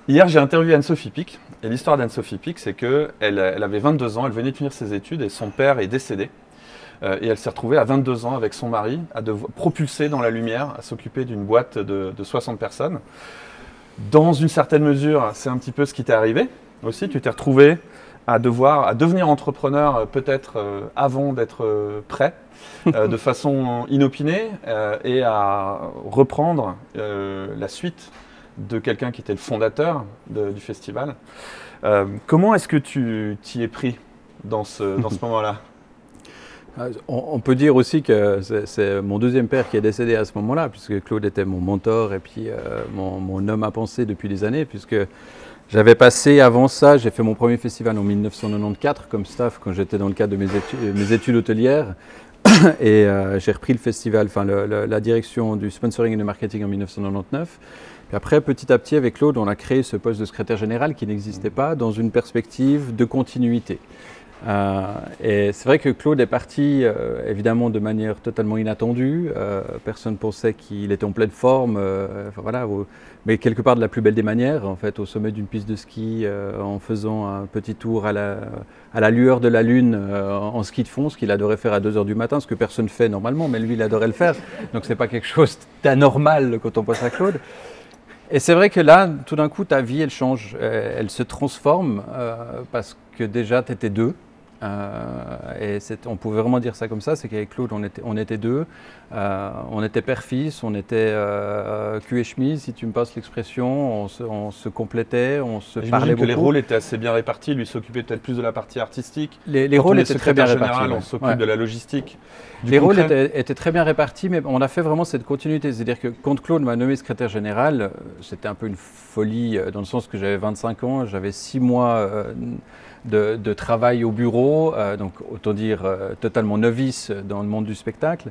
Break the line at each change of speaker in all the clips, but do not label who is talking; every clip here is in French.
Hier, j'ai interviewé Anne-Sophie Pic. Et l'histoire d'Anne-Sophie Pic, c'est qu'elle avait 22 ans, elle venait de finir ses études et son père est décédé. Et elle s'est retrouvée à 22 ans avec son mari, à propulser dans la lumière, à s'occuper d'une boîte de 60 personnes. Dans une certaine mesure, c'est un petit peu ce qui t'est arrivé aussi. Tu t'es retrouvé à devenir entrepreneur peut-être avant d'être prêt, de façon inopinée, et à reprendre la suite de quelqu'un qui était le fondateur du festival. Comment est-ce que tu t'y es pris dans ce moment-là?
On peut dire aussi que c'est mon deuxième père qui est décédé à ce moment-là, puisque Claude était mon mentor et puis mon homme à penser depuis des années, puisque j'avais passé avant ça, j'ai fait mon premier festival en 1994 comme staff quand j'étais dans le cadre de mes études hôtelières. Et j'ai repris le festival, la direction du sponsoring et du marketing en 1999. Puis après, petit à petit, avec Claude, on a créé ce poste de secrétaire général qui n'existait pas dans une perspective de continuité. Et c'est vrai que Claude est parti évidemment de manière totalement inattendue. Personne ne pensait qu'il était en pleine forme, mais quelque part de la plus belle des manières, en fait, au sommet d'une piste de ski, en faisant un petit tour à la lueur de la lune en ski de fond, ce qu'il adorait faire à 2 h du matin, ce que personne ne fait normalement, mais lui il adorait le faire. Donc c'est pas quelque chose d'anormal quand on pense à Claude. Et c'est vrai que là, tout d'un coup, ta vie, elle change, elle se transforme parce que déjà, tu étais deux. Et on pouvait vraiment dire ça comme ça, c'est qu'avec Claude, on était deux. On était père-fils, on était cul et chemise, si tu me passes l'expression. On se complétait, on se parlait beaucoup.
Que les rôles étaient assez bien répartis. Lui s'occupait peut-être plus de la partie artistique.
Les rôles étaient très bien répartis.
On s'occupe de la logistique.
Les rôles étaient très bien répartis, mais on a fait vraiment cette continuité. C'est-à-dire que quand Claude m'a nommé secrétaire général, c'était un peu une folie dans le sens que j'avais 25 ans, j'avais 6 mois de travail au bureau, donc autant dire totalement novice dans le monde du spectacle.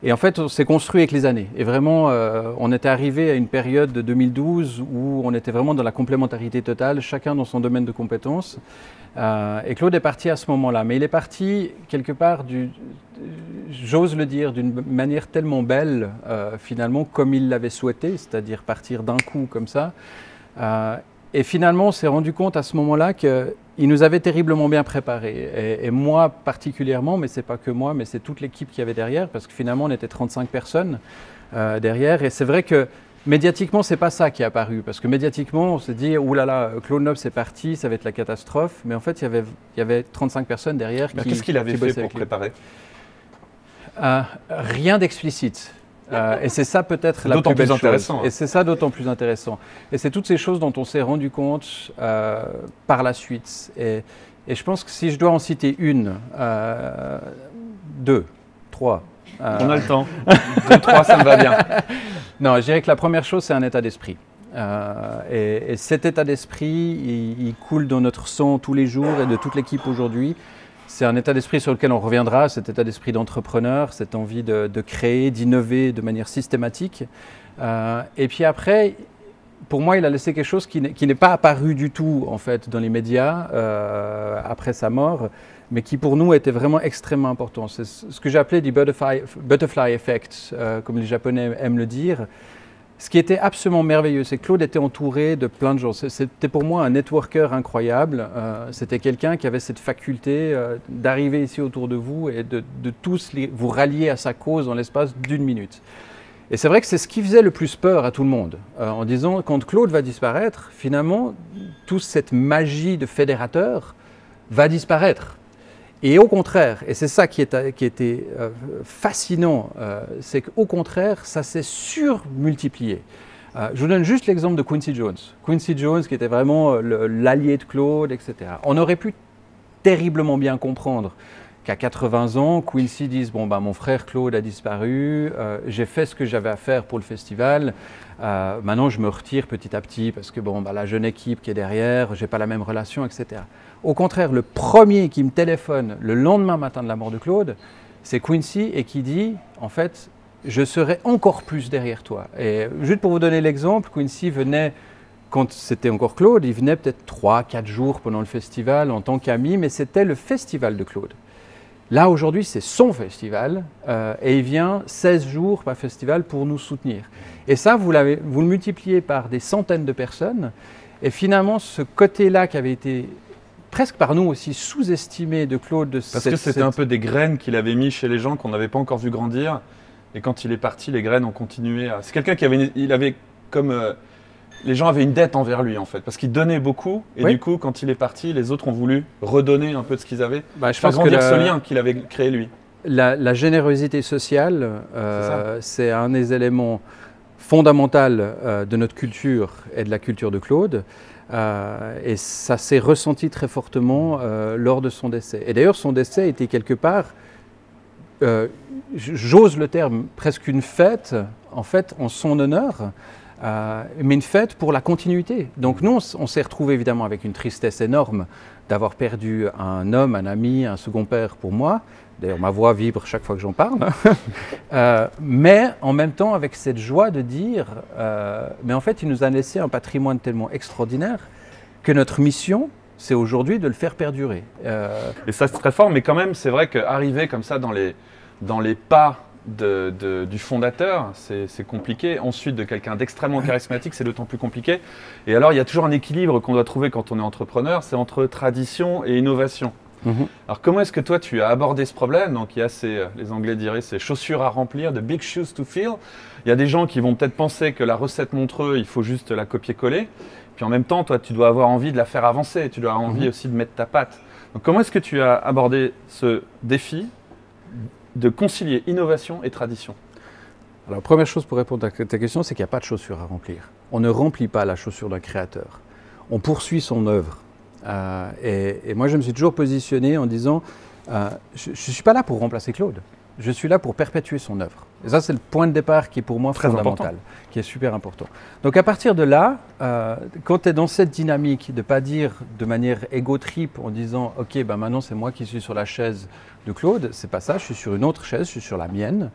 Et en fait, on s'est construit avec les années. Et vraiment, on était arrivé à une période de 2012 où on était vraiment dans la complémentarité totale, chacun dans son domaine de compétences. Et Claude est parti à ce moment-là. Mais il est parti quelque part, j'ose le dire, d'une manière tellement belle, finalement, comme il l'avait souhaité, c'est-à-dire partir d'un coup comme ça. Et finalement, on s'est rendu compte à ce moment-là qu'il nous avait terriblement bien préparés. Et moi particulièrement, mais ce n'est pas que moi, mais c'est toute l'équipe qui avait derrière, parce que finalement, on était 35 personnes derrière. Et c'est vrai que médiatiquement, ce n'est pas ça qui est apparu, parce que médiatiquement, on s'est dit, oulala, Claude Noble, c'est parti, ça va être la catastrophe. Mais en fait, il y avait 35 personnes derrière qui
Qu'est-ce qu'il avait fait pour préparer?
Rien d'explicite. Et c'est ça peut-être la plus belle chose. Et c'est ça d'autant plus intéressant. Et c'est toutes ces choses dont on s'est rendu compte par la suite. Et je pense que si je dois en citer une, 2, 3.
On a le temps. 2, 3, ça me va bien.
Non, je dirais que la première chose, c'est un état d'esprit. Et cet état d'esprit, il coule dans notre sang tous les jours et de toute l'équipe aujourd'hui. C'est un état d'esprit sur lequel on reviendra, cet état d'esprit d'entrepreneur, cette envie de créer, d'innover de manière systématique. Et puis après, pour moi, il a laissé quelque chose qui n'est pas apparu du tout en fait, dans les médias après sa mort, mais qui pour nous était vraiment extrêmement important. C'est ce que j'ai appelé du butterfly effect, comme les Japonais aiment le dire. Ce qui était absolument merveilleux, c'est que Claude était entouré de plein de gens. C'était pour moi un networker incroyable. C'était quelqu'un qui avait cette faculté d'arriver ici autour de vous et de tous vous rallier à sa cause en l'espace d'1 minute. Et c'est vrai que c'est ce qui faisait le plus peur à tout le monde, en disant quand Claude va disparaître, finalement, toute cette magie de fédérateur va disparaître. Et au contraire, et c'est ça qui était fascinant, c'est qu'au contraire, ça s'est surmultiplié. Je vous donne juste l'exemple de Quincy Jones. Quincy Jones qui était vraiment l'allié de Claude, etc. On aurait pu terriblement bien comprendre qu'à 80 ans, Quincy dise « Bon, ben, mon frère Claude a disparu, j'ai fait ce que j'avais à faire pour le festival, maintenant je me retire petit à petit parce que bon, ben, la jeune équipe qui est derrière, je n'ai pas la même relation, etc. » Au contraire, le premier qui me téléphone le lendemain matin de la mort de Claude, c'est Quincy et qui dit « En fait, je serai encore plus derrière toi. » Et juste pour vous donner l'exemple, Quincy venait, quand c'était encore Claude, il venait peut-être 3-4 jours pendant le festival en tant qu'ami, mais c'était le festival de Claude. Là, aujourd'hui, c'est son festival et il vient 16 jours par festival pour nous soutenir. Et ça, vous le multipliez par des centaines de personnes Et finalement, ce côté-là qui avait été presque par nous aussi sous-estimé de Claude.
Parce que c'était un peu des graines qu'il avait mis chez les gens qu'on n'avait pas encore vu grandir. Et quand il est parti, les graines ont continué à... C'est quelqu'un qui avait comme... les gens avaient une dette envers lui en fait, parce qu'il donnait beaucoup. Et du coup, quand il est parti, les autres ont voulu redonner un peu de ce qu'ils avaient.
Je pense
grandir ce lien qu'il avait créé lui.
La générosité sociale, c'est un des éléments fondamentaux de notre culture et de la culture de Claude. Et ça s'est ressenti très fortement lors de son décès. Et d'ailleurs, son décès était quelque part, j'ose le terme, presque une fête, en fait, en son honneur, mais une fête pour la continuité. Donc nous, on s'est retrouvés évidemment avec une tristesse énorme d'avoir perdu un homme, un ami, un second père pour moi. D'ailleurs, ma voix vibre chaque fois que j'en parle. Mais en même temps, avec cette joie de dire, mais en fait, il nous a laissé un patrimoine tellement extraordinaire que notre mission, c'est aujourd'hui de le faire perdurer.
Et ça, c'est très fort, mais quand même, c'est vrai qu'arriver comme ça dans les pas du fondateur, c'est compliqué. Ensuite, de quelqu'un d'extrêmement charismatique, c'est d'autant plus compliqué. Et alors, il y a toujours un équilibre qu'on doit trouver quand on est entrepreneur, c'est entre tradition et innovation. Alors comment est-ce que toi tu as abordé ce problème? Donc il y a les Anglais diraient ces chaussures à remplir, de big shoes to fill. Il y a des gens qui vont peut-être penser que la recette Montreux, il faut juste la copier-coller. Puis en même temps, toi tu dois avoir envie de la faire avancer, tu dois avoir envie aussi de mettre ta patte. Donc comment est-ce que tu as abordé ce défi de concilier innovation et tradition?
Alors première chose pour répondre à ta question, c'est qu'il n'y a pas de chaussures à remplir. On ne remplit pas la chaussure d'un créateur. On poursuit son œuvre. Et moi, je me suis toujours positionné en disant, je ne suis pas là pour remplacer Claude, je suis là pour perpétuer son œuvre. Et ça, c'est le point de départ qui est pour moi fondamental, qui est super important. Donc à partir de là, quand tu es dans cette dynamique de ne pas dire de manière égo-trip en disant, ok, ben maintenant c'est moi qui suis sur la chaise de Claude, c'est pas ça, je suis sur une autre chaise, je suis sur la mienne.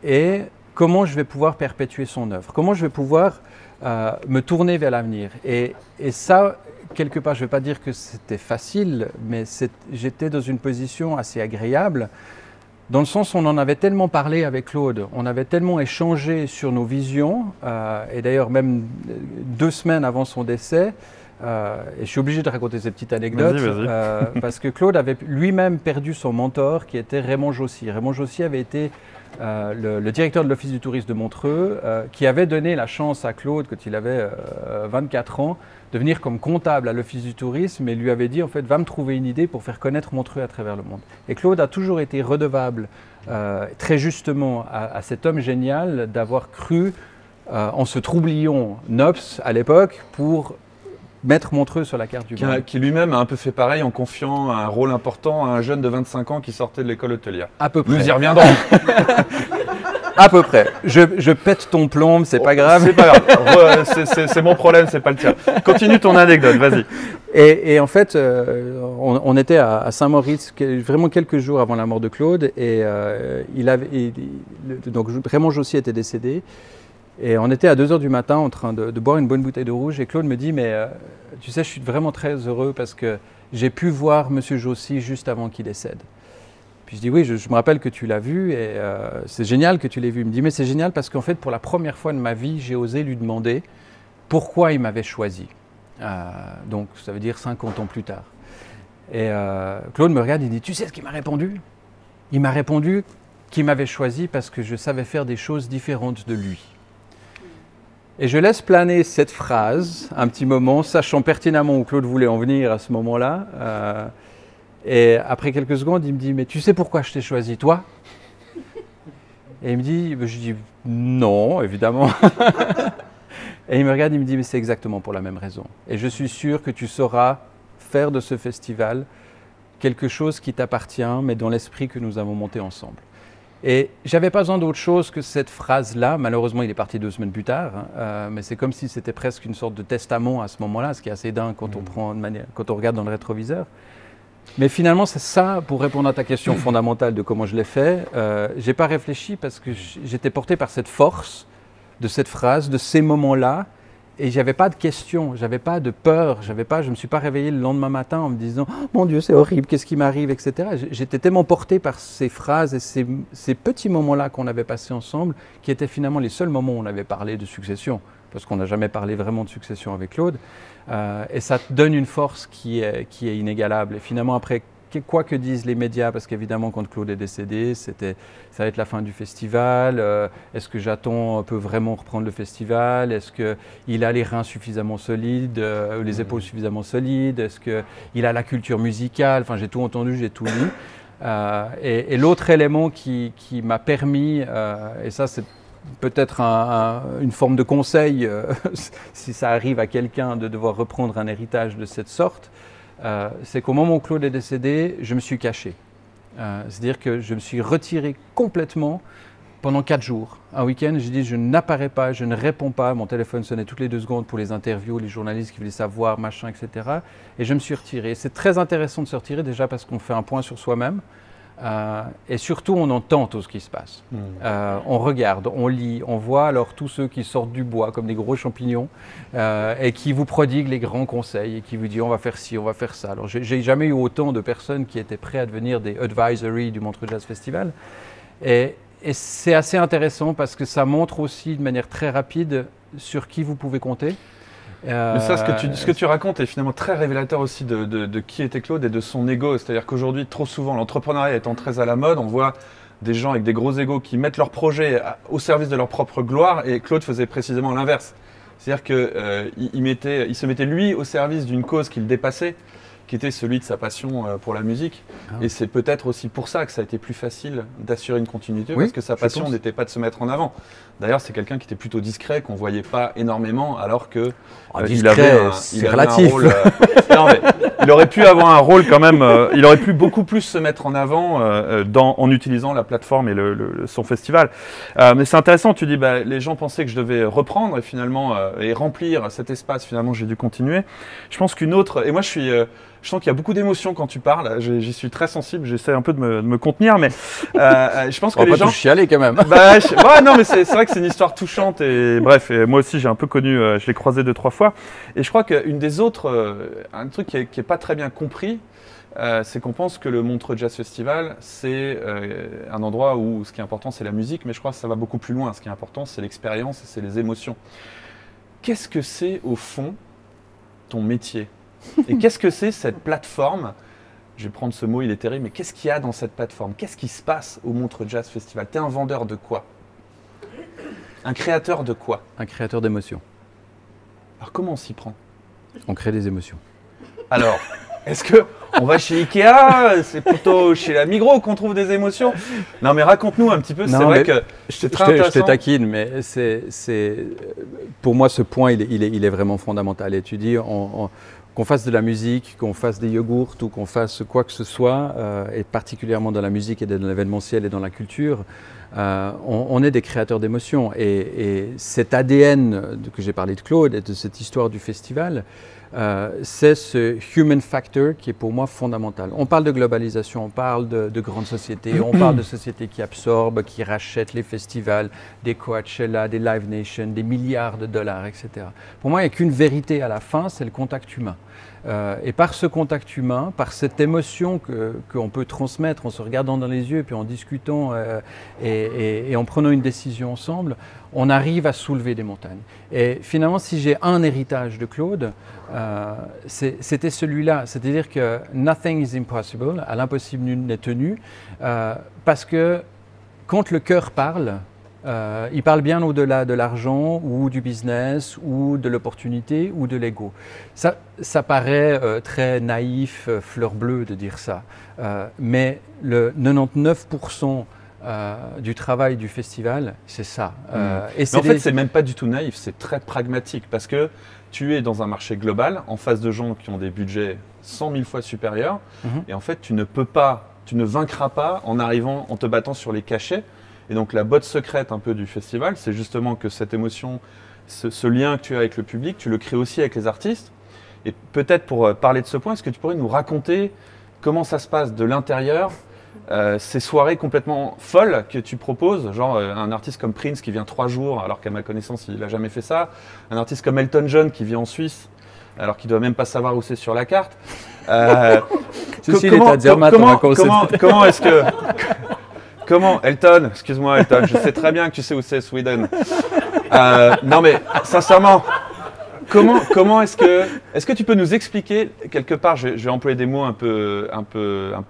Et comment je vais pouvoir perpétuer son œuvre? Comment je vais pouvoir me tourner vers l'avenir? Et ça, quelque part, je ne vais pas dire que c'était facile, mais j'étais dans une position assez agréable, dans le sens où on en avait tellement parlé avec Claude, on avait tellement échangé sur nos visions, et d'ailleurs même 2 semaines avant son décès, et je suis obligé de raconter cette petite anecdote, parce que Claude avait lui-même perdu son mentor qui était Raymond Jossy. Raymond Jossy avait été le directeur de l'Office du tourisme de Montreux, qui avait donné la chance à Claude, quand il avait 24 ans, de venir comme comptable à l'Office du tourisme et lui avait dit en fait va me trouver une idée pour faire connaître Montreux à travers le monde. Et Claude a toujours été redevable très justement à cet homme génial d'avoir cru en ce troublion Nops à l'époque pour mettre Montreux sur la carte du monde.
Qui lui-même a un peu fait pareil en confiant un rôle important à un jeune de 25 ans qui sortait de l'école hôtelière.
À peu près.
Nous y reviendrons.
À peu près. Je pète ton plomb, c'est pas grave.
C'est pas grave. C'est mon problème, c'est pas le tien. Continue ton anecdote, vas-y.
Et en fait, on était à Saint-Maurice vraiment quelques jours avant la mort de Claude et donc Raymond Jossy était décédé. Et on était à 2 h du matin en train de boire une bonne bouteille de rouge et Claude me dit mais tu sais je suis vraiment très heureux parce que j'ai pu voir Monsieur Jossy juste avant qu'il décède. Puis je dis oui, je me rappelle que tu l'as vu et c'est génial que tu l'aies vu. Il me dit mais c'est génial parce qu'en fait pour la première fois de ma vie j'ai osé lui demander pourquoi il m'avait choisi. Donc ça veut dire 50 ans plus tard. Et Claude me regarde et dit tu sais ce qu'il m'a répondu? Il m'a répondu qu'il m'avait choisi parce que je savais faire des choses différentes de lui. Et je laisse planer cette phrase un petit moment, sachant pertinemment où Claude voulait en venir à ce moment-là. Et après quelques secondes, il me dit « Mais tu sais pourquoi je t'ai choisi, toi ?» Et il me dit, je dis « Non, évidemment. » Et il me regarde, il me dit « Mais c'est exactement pour la même raison. Et je suis sûr que tu sauras faire de ce festival quelque chose qui t'appartient, mais dans l'esprit que nous avons monté ensemble. » Et j'avais pas besoin d'autre chose que cette phrase-là. Malheureusement, il est parti 2 semaines plus tard, mais c'est comme si c'était presque une sorte de testament à ce moment-là, ce qui est assez dingue quand on regarde dans le rétroviseur. Mais finalement, c'est ça, pour répondre à ta question fondamentale de comment je l'ai fait. J'ai pas réfléchi parce que j'étais porté par cette force de cette phrase, de ces moments-là. Et j'avais pas de questions, j'avais pas de peur, je me suis pas réveillé le lendemain matin en me disant oh, « Mon Dieu, c'est horrible, qu'est-ce qui m'arrive ?» etc. J'étais tellement porté par ces phrases et ces petits moments-là qu'on avait passés ensemble, qui étaient finalement les seuls moments où on avait parlé de succession. parce qu'on n'a jamais parlé vraiment de succession avec Claude. Et ça te donne une force qui est inégalable. Et finalement, après, quoi que disent les médias, parce qu'évidemment, quand Claude est décédé, ça va être la fin du festival. Est-ce que Jaton peut vraiment reprendre le festival? Est-ce qu'il a les reins suffisamment solides, les épaules suffisamment solides? Est-ce qu'il a la culture musicale? Enfin, j'ai tout entendu, j'ai tout lu. Et l'autre élément qui m'a permis, et ça c'est peut-être une forme de conseil si ça arrive à quelqu'un de devoir reprendre un héritage de cette sorte, c'est qu'au moment où Claude est décédé, je me suis caché. C'est-à-dire que je me suis retiré complètement pendant 4 jours. Un week-end, j'ai dit je n'apparais pas, je ne réponds pas. Mon téléphone sonnait toutes les 2 secondes pour les interviews, les journalistes qui voulaient savoir, machin, etc. Et je me suis retiré. C'est très intéressant de se retirer déjà parce qu'on fait un point sur soi-même. Et surtout, on entend tout ce qui se passe. On regarde, on lit, on voit alors tous ceux qui sortent du bois comme des gros champignons et qui vous prodiguent les grands conseils et qui vous disent on va faire ci, on va faire ça. Alors, j'ai jamais eu autant de personnes qui étaient prêtes à devenir des advisory du Montreux Jazz Festival. Et c'est assez intéressant parce que ça montre aussi de manière très rapide sur qui vous pouvez compter.
Mais ça, ce que tu racontes est finalement très révélateur aussi de qui était Claude et de son ego. C'est-à-dire qu'aujourd'hui, trop souvent, l'entrepreneuriat étant très à la mode, on voit des gens avec des gros égos qui mettent leur projet au service de leur propre gloire, et Claude faisait précisément l'inverse. C'est-à-dire qu'il se mettait lui au service d'une cause qu'il dépassait, qui était celui de sa passion pour la musique. Et c'est peut-être aussi pour ça que ça a été plus facile d'assurer une continuité, parce que sa passion n'était pas de se mettre en avant. D'ailleurs, c'est quelqu'un qui était plutôt discret, qu'on ne voyait pas énormément, alors que il avait un rôle. Non, mais il aurait pu avoir un rôle quand même. Il aurait pu beaucoup plus se mettre en avant en utilisant la plateforme et son festival. Mais c'est intéressant, tu dis, les gens pensaient que je devais reprendre et finalement et remplir cet espace. Finalement, j'ai dû continuer. Je pense qu'une autre, et moi je sens qu'il y a beaucoup d'émotions quand tu parles. J'y suis très sensible. J'essaie un peu de me contenir, mais je pense que les gens.
On va pas chialer quand même.
Ouais, non, mais c'est vrai que c'est une histoire touchante et bref. Et moi aussi, j'ai un peu connu. Je l'ai croisé 2-3 fois. Et je crois qu'une des autres, un truc qui est pas très bien compris, c'est qu'on pense que le Montreux Jazz Festival, c'est un endroit où ce qui est important, c'est la musique, mais je crois que ça va beaucoup plus loin. Ce qui est important, c'est l'expérience et c'est les émotions. Qu'est-ce que c'est au fond ton métier? Et qu'est-ce que c'est cette plateforme? Je vais prendre ce mot, il est terrible, mais qu'est-ce qu'il y a dans cette plateforme? Qu'est-ce qui se passe au Montreux Jazz Festival? Tu es un vendeur de quoi? Un créateur de quoi?
Un créateur d'émotions.
Alors comment on s'y prend?
On crée des émotions.
Alors, est-ce qu'on va chez Ikea? C'est plutôt chez la Migros qu'on trouve des émotions? Non mais raconte-nous un petit peu, c'est vrai que c'est très intéressant.
Je te taquine, mais pour moi ce point il est vraiment fondamental. Et tu dis, qu'on fasse de la musique, qu'on fasse des yogourts ou qu'on fasse quoi que ce soit, et particulièrement dans la musique et dans l'événementiel et dans la culture, on est des créateurs d'émotions. Et cet ADN que j'ai parlé de Claude et de cette histoire du festival, c'est ce human factor qui est pour moi fondamental. On parle de globalisation, on parle de grandes sociétés, on parle de sociétés qui absorbent, qui rachètent les festivals, des Coachella, des Live Nation, des milliards de dollars, etc. Pour moi, il n'y a qu'une vérité à la fin, c'est le contact humain. Et par ce contact humain, par cette émotion qu'on peut transmettre en se regardant dans les yeux, puis en discutant et en prenant une décision ensemble, on arrive à soulever des montagnes. Et finalement, si j'ai un héritage de Claude, c'était celui-là. C'est-à-dire que nothing is impossible, à l'impossible nul n'est tenu, parce que quand le cœur parle, il parle bien au-delà de l'argent ou du business ou de l'opportunité ou de l'ego. Ça paraît très naïf, fleur bleue de dire ça, mais le 99% du travail du festival, c'est ça.
Mais en fait, c'est même pas du tout naïf, c'est très pragmatique parce que tu es dans un marché global en face de gens qui ont des budgets 100 000 fois supérieurs et en fait, tu ne vaincras pas en arrivant, en te battant sur les cachets. Et donc la botte secrète un peu du festival, c'est justement que cette émotion, ce lien que tu as avec le public, tu le crées aussi avec les artistes. Et peut-être pour parler de ce point, est-ce que tu pourrais nous raconter comment ça se passe de l'intérieur, ces soirées complètement folles que tu proposes, genre un artiste comme Prince qui vient 3 jours, alors qu'à ma connaissance il n'a jamais fait ça, un artiste comme Elton John qui vit en Suisse, alors qu'il ne doit même pas savoir où c'est sur la carte. Comment est-ce que... Comment, Elton, excuse-moi Elton, je sais très bien que tu sais où c'est Sweden. Non mais sincèrement, comment est-ce que tu peux nous expliquer quelque part, je vais employer des mots un peu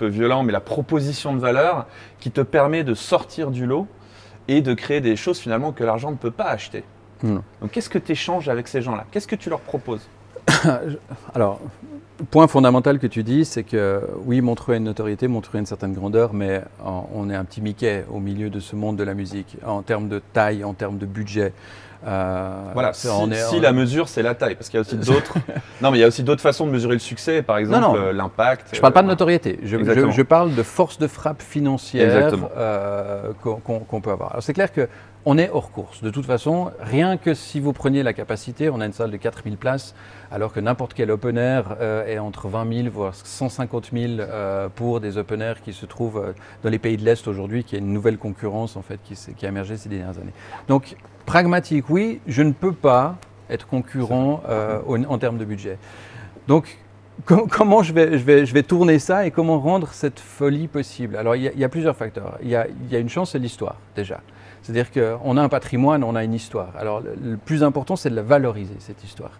violents, mais la proposition de valeur qui te permet de sortir du lot et de créer des choses finalement que l'argent ne peut pas acheter. Donc qu'est-ce que tu échanges avec ces gens-là? Qu'est-ce que tu leur proposes?
Alors, point fondamental que tu dis, c'est que oui, Montreux a une notoriété, Montreux a une certaine grandeur, mais on est un petit Mickey au milieu de ce monde de la musique, en termes de taille, en termes de budget.
Voilà, si la mesure c'est la taille, parce qu'il y a aussi d'autres. Non, mais il y a aussi d'autres façons de mesurer le succès, par exemple l'impact.
Je ne parle pas de notoriété, je parle de force de frappe financière qu'on peut avoir. Alors c'est clair qu'on est hors course. De toute façon, rien que si vous preniez la capacité, on a une salle de 4000 places, alors que n'importe quel open air est entre 20 000 voire 150 000 pour des open air qui se trouvent dans les pays de l'Est aujourd'hui, qui est une nouvelle concurrence en fait qui a émergé ces dernières années. Donc pragmatique, oui, je ne peux pas être concurrent en termes de budget. Donc comment je vais tourner ça et comment rendre cette folie possible? Alors il y a plusieurs facteurs. Il y a une chance, c'est l'histoire déjà. C'est-à-dire qu'on a un patrimoine, on a une histoire. Alors le plus important, c'est de la valoriser, cette histoire.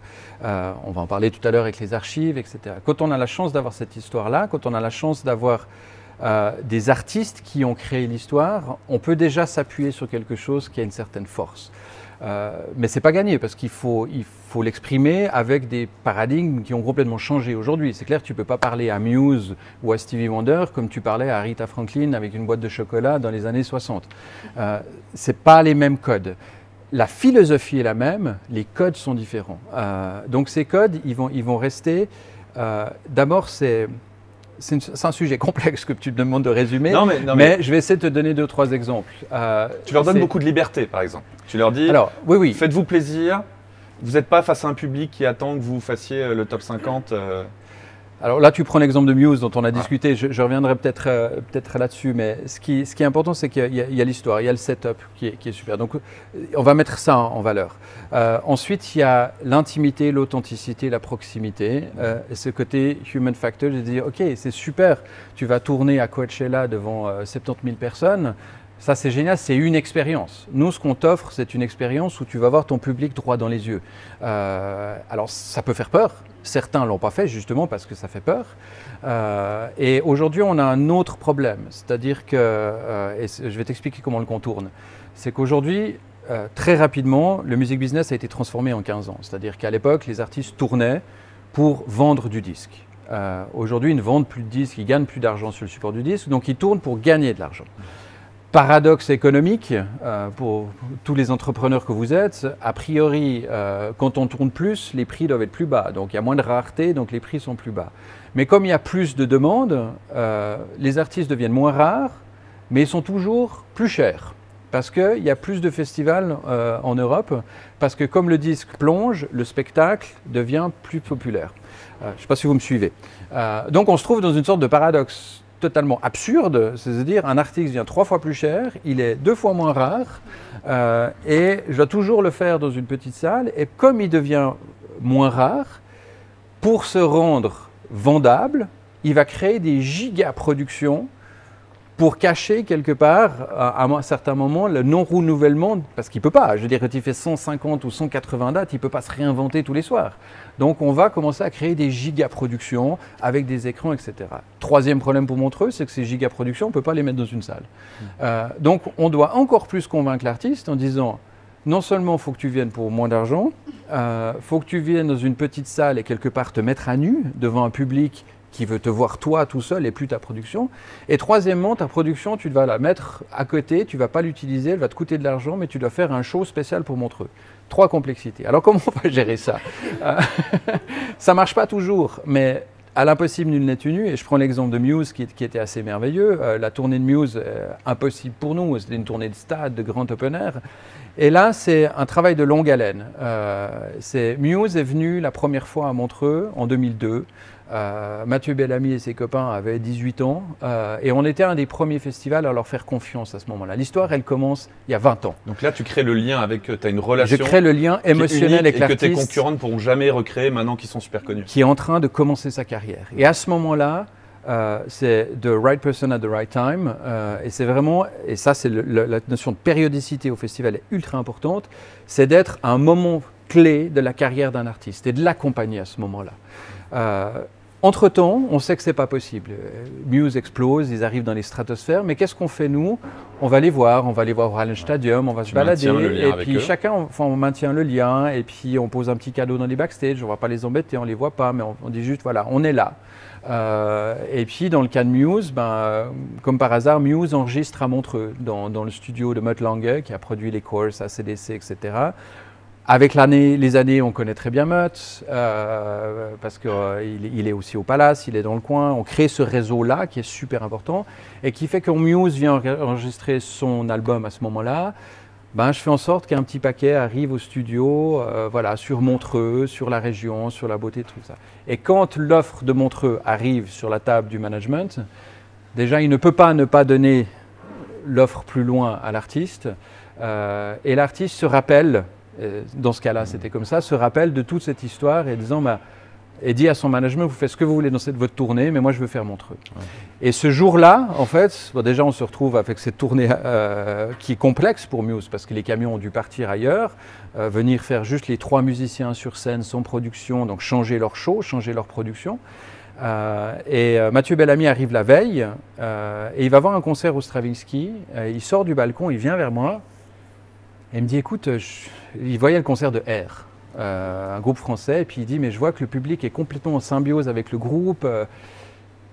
On va en parler tout à l'heure avec les archives, etc. Quand on a la chance d'avoir cette histoire-là, quand on a la chance d'avoir des artistes qui ont créé l'histoire, on peut déjà s'appuyer sur quelque chose qui a une certaine force. Mais ce n'est pas gagné parce qu'il faut l'exprimer avec des paradigmes qui ont complètement changé aujourd'hui. C'est clair, tu ne peux pas parler à Muse ou à Stevie Wonder comme tu parlais à Aretha Franklin avec une boîte de chocolat dans les années 60. Ce n'est pas les mêmes codes. La philosophie est la même, les codes sont différents. Donc ces codes, ils vont rester. D'abord, c'est un sujet complexe que tu me demandes de résumer, mais je vais essayer de te donner 2-3 exemples.
Tu leur donnes beaucoup de liberté, par exemple. Tu leur dis,
oui.
Faites-vous plaisir, vous n'êtes pas face à un public qui attend que vous fassiez le top 50.
Alors là, tu prends l'exemple de Muse dont on a discuté, je reviendrai peut-être là-dessus, mais ce qui est important, c'est qu'il y a l'histoire, il y a le setup qui est super. Donc, on va mettre ça en valeur. Ensuite, il y a l'intimité, l'authenticité, la proximité. Et ce côté human factor, de dire, OK, c'est super, tu vas tourner à Coachella devant 70 000 personnes. Ça, c'est génial, c'est une expérience. Nous, ce qu'on t'offre, c'est une expérience où tu vas voir ton public droit dans les yeux. Alors, ça peut faire peur. Certains ne l'ont pas fait justement parce que ça fait peur. Et aujourd'hui, on a un autre problème. C'est-à-dire que, et je vais t'expliquer comment on le contourne, c'est qu'aujourd'hui, très rapidement, le music business a été transformé en 15 ans. C'est-à-dire qu'à l'époque, les artistes tournaient pour vendre du disque. Aujourd'hui, ils ne vendent plus de disques, ils ne gagnent plus d'argent sur le support du disque, donc ils tournent pour gagner de l'argent. Paradoxe économique, pour tous les entrepreneurs que vous êtes, a priori, quand on tourne plus, les prix doivent être plus bas. Donc il y a moins de rareté, donc les prix sont plus bas. Mais comme il y a plus de demandes, les artistes deviennent moins rares, mais ils sont toujours plus chers. Parce qu'il y a plus de festivals en Europe, parce que comme le disque plonge, le spectacle devient plus populaire. Je ne sais pas si vous me suivez. Donc on se trouve dans une sorte de paradoxe totalement absurde, c'est-à-dire un artiste vient 3 fois plus cher, il est 2 fois moins rare, et je dois toujours le faire dans une petite salle, et comme il devient moins rare, pour se rendre vendable, il va créer des giga-productions pour cacher quelque part, à un certain moment, le non-renouvellement, parce qu'il ne peut pas. Je veux dire, quand il fait 150 ou 180 dates, il ne peut pas se réinventer tous les soirs. Donc on va commencer à créer des giga-productions avec des écrans, etc. Troisième problème pour Montreux, c'est que ces giga-productions, on ne peut pas les mettre dans une salle. Donc on doit encore plus convaincre l'artiste en disant, non seulement il faut que tu viennes pour moins d'argent, il faut que tu viennes dans une petite salle et quelque part te mettre à nu devant un public qui veut te voir toi tout seul et plus ta production. Et troisièmement, ta production, tu vas la mettre à côté, tu ne vas pas l'utiliser, elle va te coûter de l'argent, mais tu dois faire un show spécial pour Montreux. 3 complexités. Alors comment on va gérer ça? Ça ne marche pas toujours, mais à l'impossible, nul n'est tenu. Et je prends l'exemple de Muse qui était assez merveilleux. La tournée de Muse, impossible pour nous, c'était une tournée de stade, de grand open air. Et là, c'est un travail de longue haleine. Muse est venu la première fois à Montreux en 2002. Mathieu Bellamy et ses copains avaient 18 ans et on était un des premiers festivals à leur faire confiance à ce moment-là. L'histoire, elle commence il y a 20 ans. Donc
là, tu crées le lien avec, tu as une relation.
Je crée le lien émotionnel avec l'artiste.
Et que tes concurrents ne pourront jamais recréer maintenant qu'ils sont super connus.
Qui est en train de commencer sa carrière. Et à ce moment-là, c'est the right person at the right time. Et c'est vraiment, et ça c'est la notion de périodicité au festival est ultra importante, c'est d'être à un moment clé de la carrière d'un artiste et de l'accompagner à ce moment-là. Entre-temps, on sait que ce n'est pas possible. Muse explose, ils arrivent dans les stratosphères, mais qu'est-ce qu'on fait nous? On va les voir au Hallenstadium, on va se balader, et puis chacun, on maintient le lien, et puis on pose un petit cadeau dans les backstage, on ne va pas les embêter, on ne les voit pas, mais on dit juste, voilà, on est là. Et puis dans le cas de Muse, comme par hasard, Muse enregistre à Montreux, dans le studio de Mutt Lange, qui a produit les Courses, ACDC, etc. Avec les années, on connaît très bien Mutt, parce qu'il est aussi au Palace, il est dans le coin. On crée ce réseau-là qui est super important et qui fait que Muse vient enregistrer son album à ce moment-là. Je fais en sorte qu'un petit paquet arrive au studio, sur Montreux, sur la région, sur la beauté, tout ça. Et quand l'offre de Montreux arrive sur la table du management, déjà, il ne peut pas ne pas donner l'offre plus loin à l'artiste. Et l'artiste se rappelle, dans ce cas-là, c'était comme ça, se rappelle de toute cette histoire et dit à son management, vous faites ce que vous voulez dans votre tournée, mais moi je veux faire Montreux. Ouais. Et ce jour-là, en fait, déjà on se retrouve avec cette tournée qui est complexe pour Muse, parce que les camions ont dû partir ailleurs, venir faire juste les 3 musiciens sur scène sans production, donc changer leur show, changer leur production. Et Mathieu Bellamy arrive la veille, et il va voir un concert au Stravinsky, il sort du balcon, il vient vers moi, et il me dit, écoute, il voyait le concert de R, un groupe français, et puis il dit, mais je vois que le public est complètement en symbiose avec le groupe.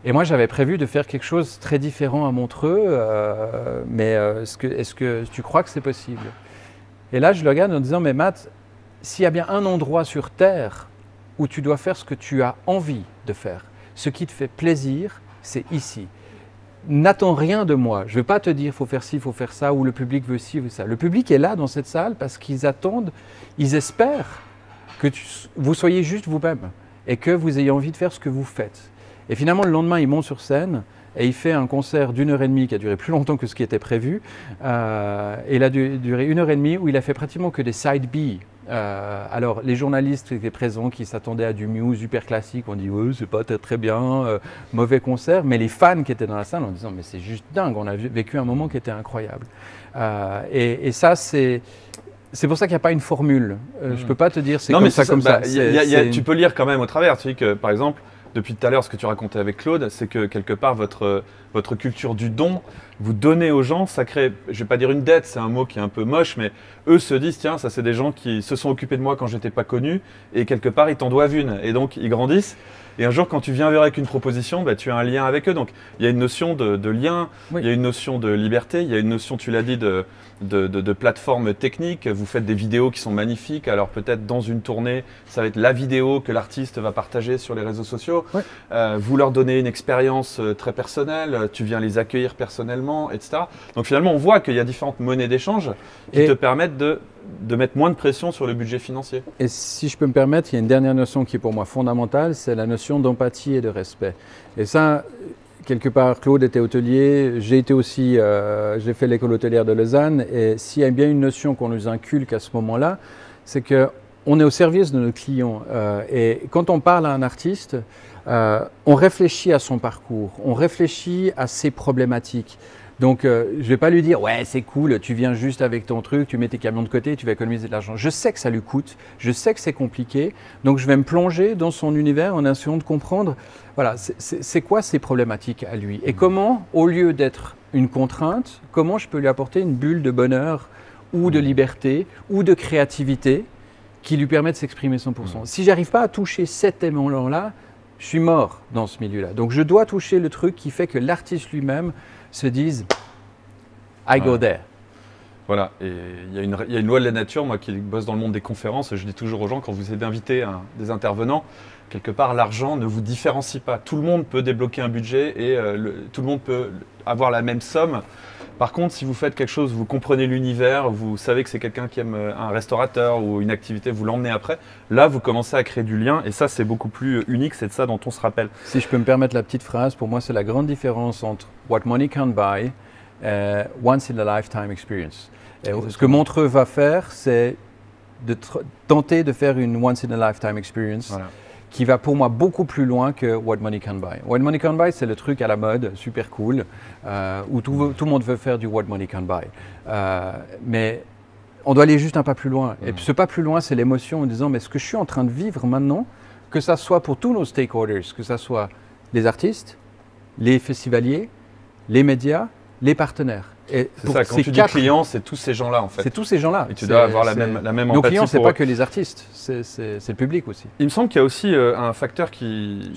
Et moi, j'avais prévu de faire quelque chose de très différent à Montreux, mais est-ce que tu crois que c'est possible? Et là, je le regarde en disant, mais Matt, s'il y a bien un endroit sur Terre où tu dois faire ce que tu as envie de faire, ce qui te fait plaisir, c'est ici. N'attends rien de moi. Je ne vais pas te dire il faut faire ci, il faut faire ça, ou le public veut ci, veut ça. Le public est là dans cette salle parce qu'ils attendent, ils espèrent que vous soyez juste vous-même et que vous ayez envie de faire ce que vous faites. Et finalement, le lendemain, il monte sur scène et il fait un concert d'1h30 qui a duré plus longtemps que ce qui était prévu. Et il a duré 1h30 où il a fait pratiquement que des side B. Alors, les journalistes qui étaient présents, qui s'attendaient à du Muse hyper classique, ont dit « c'est pas très bien, mauvais concert », mais les fans qui étaient dans la salle en disant « mais c'est juste dingue, on a vécu un moment qui était incroyable ». Et ça, c'est pour ça qu'il n'y a pas une formule. Je ne peux pas te dire c'est comme ça, comme ça.
Tu peux lire quand même au travers. Tu sais que, par exemple, depuis tout à l'heure, ce que tu racontais avec Claude, c'est que quelque part, votre culture du don, vous donnez aux gens, ça crée, je ne vais pas dire une dette, c'est un mot qui est un peu moche, mais eux se disent, tiens, ça c'est des gens qui se sont occupés de moi quand je n'étais pas connu, et quelque part, ils t'en doivent une. Et donc, ils grandissent. Et un jour, quand tu viens vers avec une proposition, tu as un lien avec eux. Donc, il y a une notion de lien, oui. Il y a une notion de liberté, il y a une notion, tu l'as dit, de plateforme technique. Vous faites des vidéos qui sont magnifiques. Alors, peut-être dans une tournée, ça va être la vidéo que l'artiste va partager sur les réseaux sociaux. Oui. Vous leur donnez une expérience très personnelle. Tu viens les accueillir personnellement, etc. Donc, finalement, on voit qu'il y a différentes monnaies d'échange qui te permettent de mettre moins de pression sur le budget financier.
Et si je peux me permettre, il y a une dernière notion qui est pour moi fondamentale, c'est la notion d'empathie et de respect. Et ça, quelque part, Claude était hôtelier, j'ai été aussi, j'ai fait l'école hôtelière de Lausanne, et s'il y a bien une notion qu'on nous inculque à ce moment-là, c'est qu'on est au service de nos clients. Et quand on parle à un artiste, on réfléchit à son parcours, on réfléchit à ses problématiques. Donc, je ne vais pas lui dire « ouais, c'est cool, tu viens juste avec ton truc, tu mets tes camions de côté, tu vas économiser de l'argent ». Je sais que ça lui coûte, je sais que c'est compliqué, donc je vais me plonger dans son univers en essayant de comprendre voilà, c'est quoi ses problématiques à lui et comment, au lieu d'être une contrainte, comment je peux lui apporter une bulle de bonheur ou de liberté ou de créativité qui lui permet de s'exprimer 100%. Si je n'arrive pas à toucher cet élément-là, je suis mort dans ce milieu-là. Donc, je dois toucher le truc qui fait que l'artiste lui-même se disent « I go there ».
Voilà, et il y a une loi de la nature, moi qui bosse dans le monde des conférences, je dis toujours aux gens, quand vous essayez d'inviter des intervenants, quelque part l'argent ne vous différencie pas. Tout le monde peut débloquer un budget et tout le monde peut avoir la même somme. Par contre, si vous faites quelque chose, vous comprenez l'univers, vous savez que c'est quelqu'un qui aime un restaurateur ou une activité, vous l'emmenez après, là vous commencez à créer du lien et ça c'est beaucoup plus unique, c'est de ça dont on se rappelle.
Si je peux me permettre la petite phrase, pour moi c'est la grande différence entre what money can't buy, once in a lifetime experience. Et ce que Montreux va faire, c'est de tenter de faire une once in a lifetime experience. Voilà. qui va pour moi beaucoup plus loin que What Money Can Buy. What Money Can Buy, c'est le truc à la mode, super cool, où tout le monde veut faire du What Money Can Buy. Mais on doit aller juste un pas plus loin. Et ce pas plus loin, c'est l'émotion en disant, mais ce que je suis en train de vivre maintenant, que ça soit pour tous nos stakeholders, que ça soit les artistes, les festivaliers, les médias, les partenaires.
C'est ça, quand tu dis clients, c'est tous ces gens-là en fait.
C'est tous ces gens-là.
Et tu dois avoir la même empathie.
Nos clients, c'est pas que les artistes, c'est le public aussi.
Il me semble qu'il y a aussi un facteur qui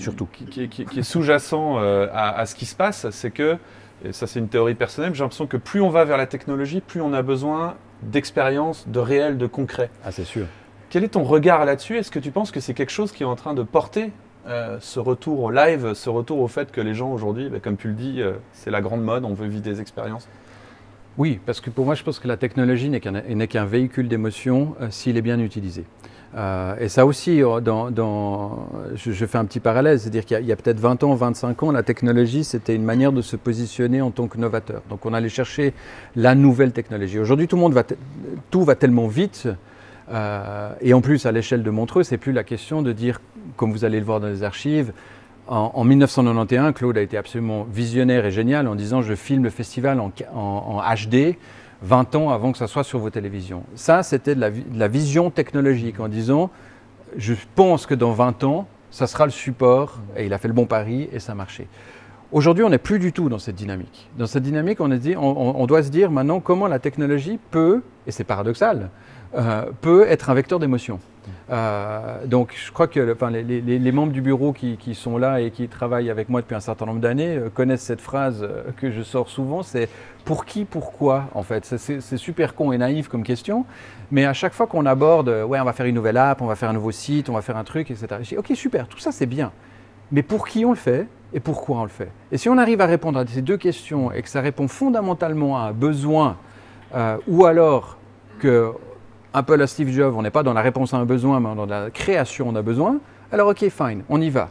est sous-jacent à ce qui se passe, c'est que, et ça c'est une théorie personnelle, j'ai l'impression que plus on va vers la technologie, plus on a besoin d'expérience, de réel, de concret.
Ah, c'est sûr.
Quel est ton regard là-dessus? Est-ce que tu penses que c'est quelque chose qui est en train de porter ce retour au live, ce retour au fait que les gens aujourd'hui, comme tu le dis, c'est la grande mode, on veut vivre des expériences?
Oui, parce que pour moi, je pense que la technologie n'est qu'un véhicule d'émotion s'il est bien utilisé. Et ça aussi, je fais un petit parallèle, c'est-à-dire qu'il y a peut-être 20 ans, 25 ans, la technologie, c'était une manière de se positionner en tant que novateur. Donc on allait chercher la nouvelle technologie. Aujourd'hui, tout va tellement vite, et en plus, à l'échelle de Montreux, c'est plus la question de dire, comme vous allez le voir dans les archives, en 1991, Claude a été absolument visionnaire et génial en disant « je filme le festival en HD ». 20 ans avant que ça soit sur vos télévisions. Ça, c'était de la vision technologique en disant « je pense que dans 20 ans, ça sera le support » et il a fait le bon pari et ça a marché. Aujourd'hui, on n'est plus du tout dans cette dynamique. Dans cette dynamique, on doit se dire maintenant comment la technologie peut, et c'est paradoxal, peut être un vecteur d'émotion. Donc je crois que les membres du bureau qui sont là et qui travaillent avec moi depuis un certain nombre d'années connaissent cette phrase que je sors souvent, c'est « pour qui, pourquoi ?» en fait. C'est super con et naïf comme question, mais à chaque fois qu'on aborde « ouais, on va faire une nouvelle app, on va faire un nouveau site, on va faire un truc, etc. » Je dis « ok, super, tout ça c'est bien, mais pour qui on le fait et pourquoi on le fait ?» Et si on arrive à répondre à ces deux questions et que ça répond fondamentalement à un besoin ou alors que un peu à la Steve Jobs, on n'est pas dans la réponse à un besoin, mais dans la création d'un besoin, alors ok, fine, on y va.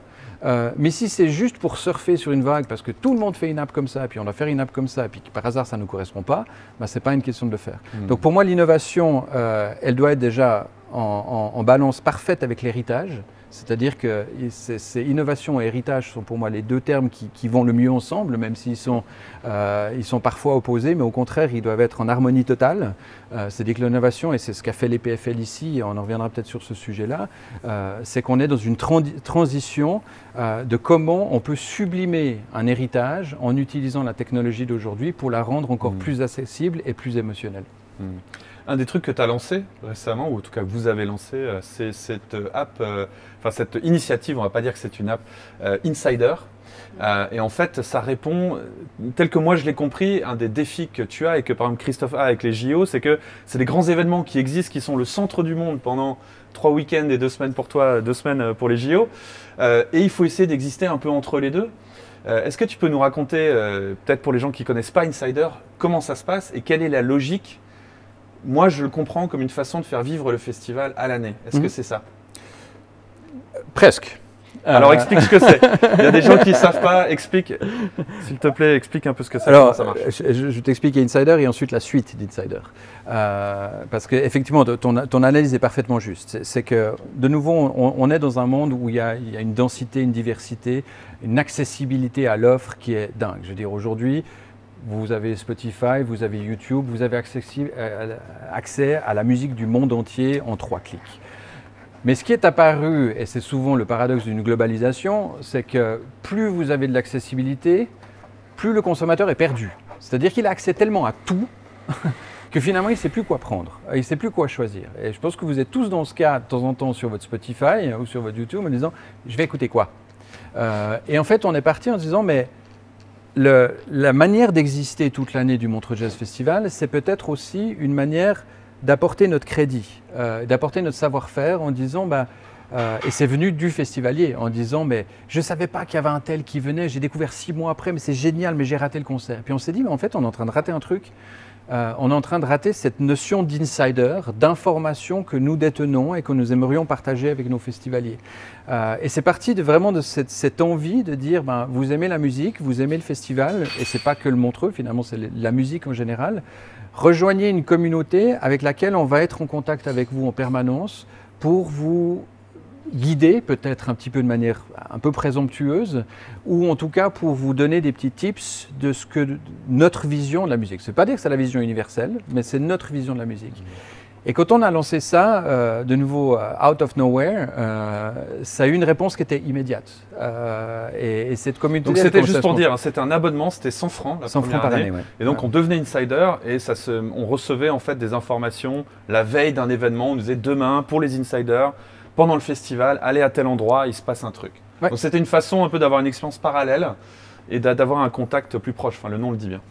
Mais si c'est juste pour surfer sur une vague, parce que tout le monde fait une app comme ça, puis on doit faire une app comme ça, puis que par hasard ça ne nous correspond pas, bah, ce n'est pas une question de le faire. Donc pour moi, l'innovation, elle doit être déjà en balance parfaite avec l'héritage. C'est-à-dire que innovation et héritage sont pour moi les deux termes qui vont le mieux ensemble, même s'ils sont parfois opposés, mais au contraire, ils doivent être en harmonie totale. C'est-à-dire que l'innovation, et c'est ce qu'a fait l'EPFL ici, et on en reviendra peut-être sur ce sujet-là, c'est qu'on est dans une transition de comment on peut sublimer un héritage en utilisant la technologie d'aujourd'hui pour la rendre encore plus accessible et plus émotionnelle.
Un des trucs que tu as lancé récemment, ou en tout cas que vous avez lancé, c'est cette app, cette initiative, on ne va pas dire que c'est une app, Insider. Et en fait, ça répond, tel que moi je l'ai compris, un des défis que tu as et que par exemple Christophe a avec les JO, c'est que c'est des grands événements qui existent, qui sont le centre du monde pendant 3 week-ends et 2 semaines pour toi, 2 semaines pour les JO. Et il faut essayer d'exister un peu entre les deux. Est-ce que tu peux nous raconter, peut-être pour les gens qui ne connaissent pas Insider, comment ça se passe et quelle est la logique? Moi, je le comprends comme une façon de faire vivre le festival à l'année. Est-ce que c'est ça?
Presque.
Alors, explique ce que c'est. Il y a des gens qui ne savent pas. Explique, s'il te plaît, explique un peu ce que c'est.
Alors,
comment ça marche.
Je t'explique Insider et ensuite la suite d'Insider. Parce qu'effectivement, ton analyse est parfaitement juste. C'est que, de nouveau, on est dans un monde où il y a une densité, une diversité, une accessibilité à l'offre qui est dingue. Je veux dire, aujourd'hui, vous avez Spotify, vous avez YouTube, vous avez accès à la musique du monde entier en 3 clics. Mais ce qui est apparu, et c'est souvent le paradoxe d'une globalisation, c'est que plus vous avez de l'accessibilité, plus le consommateur est perdu. C'est-à-dire qu'il a accès tellement à tout que finalement il ne sait plus quoi prendre, il ne sait plus quoi choisir. Et je pense que vous êtes tous dans ce cas de temps en temps sur votre Spotify ou sur votre YouTube en disant « je vais écouter quoi ?» Et en fait on est parti en se disant « mais la manière d'exister toute l'année du Montreux Jazz Festival, c'est peut-être aussi une manière d'apporter notre crédit, d'apporter notre savoir-faire en disant, et c'est venu du festivalier, en disant, mais je ne savais pas qu'il y avait un tel qui venait, j'ai découvert 6 mois après, mais c'est génial, mais j'ai raté le concert. Puis on s'est dit, mais en fait, on est en train de rater un truc. On est en train de rater cette notion d'insider, d'information que nous détenons et que nous aimerions partager avec nos festivaliers. Et c'est parti vraiment de cette envie de dire, vous aimez la musique, vous aimez le festival, et ce n'est pas que le Montreux, finalement c'est la musique en général. Rejoignez une communauté avec laquelle on va être en contact avec vous en permanence pour vous guider, peut-être un petit peu de manière un peu présomptueuse, ou en tout cas pour vous donner des petits tips de ce que notre vision de la musique. C'est pas dire que c'est la vision universelle, mais c'est notre vision de la musique. Et quand on a lancé ça, de nouveau out of nowhere, ça a eu une réponse qui était immédiate. Et cette communauté.
Donc c'était juste pour dire, c'était un abonnement, c'était 100 francs la
100
première
francs par
année.
année, ouais.
Et donc on devenait insider et on recevait en fait des informations la veille d'un événement. On nous disait demain pour les insiders, pendant le festival, allez à tel endroit, il se passe un truc.
Ouais.
Donc c'était une façon un peu d'avoir une expérience parallèle et d'avoir un contact plus proche. Enfin, le nom le dit bien.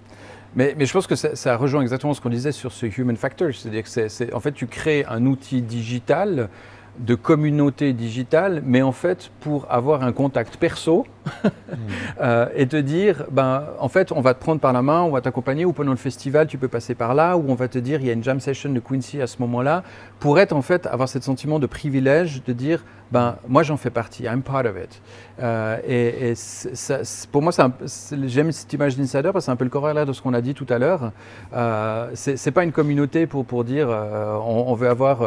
Mais je pense que ça rejoint exactement ce qu'on disait sur ce human factor. C'est-à-dire que en fait, tu crées un outil digital, de communauté digitale, mais en fait, pour avoir un contact perso et te dire, en fait, on va te prendre par la main, on va t'accompagner, ou pendant le festival, tu peux passer par là, ou on va te dire, il y a une jam session de Quincy à ce moment-là, pour être, en fait, avoir ce sentiment de privilège, de dire, moi, j'en fais partie, I'm part of it. Pour moi, j'aime cette image d'insider parce que c'est un peu le corollaire de ce qu'on a dit tout à l'heure. C'est pas une communauté pour dire on veut avoir.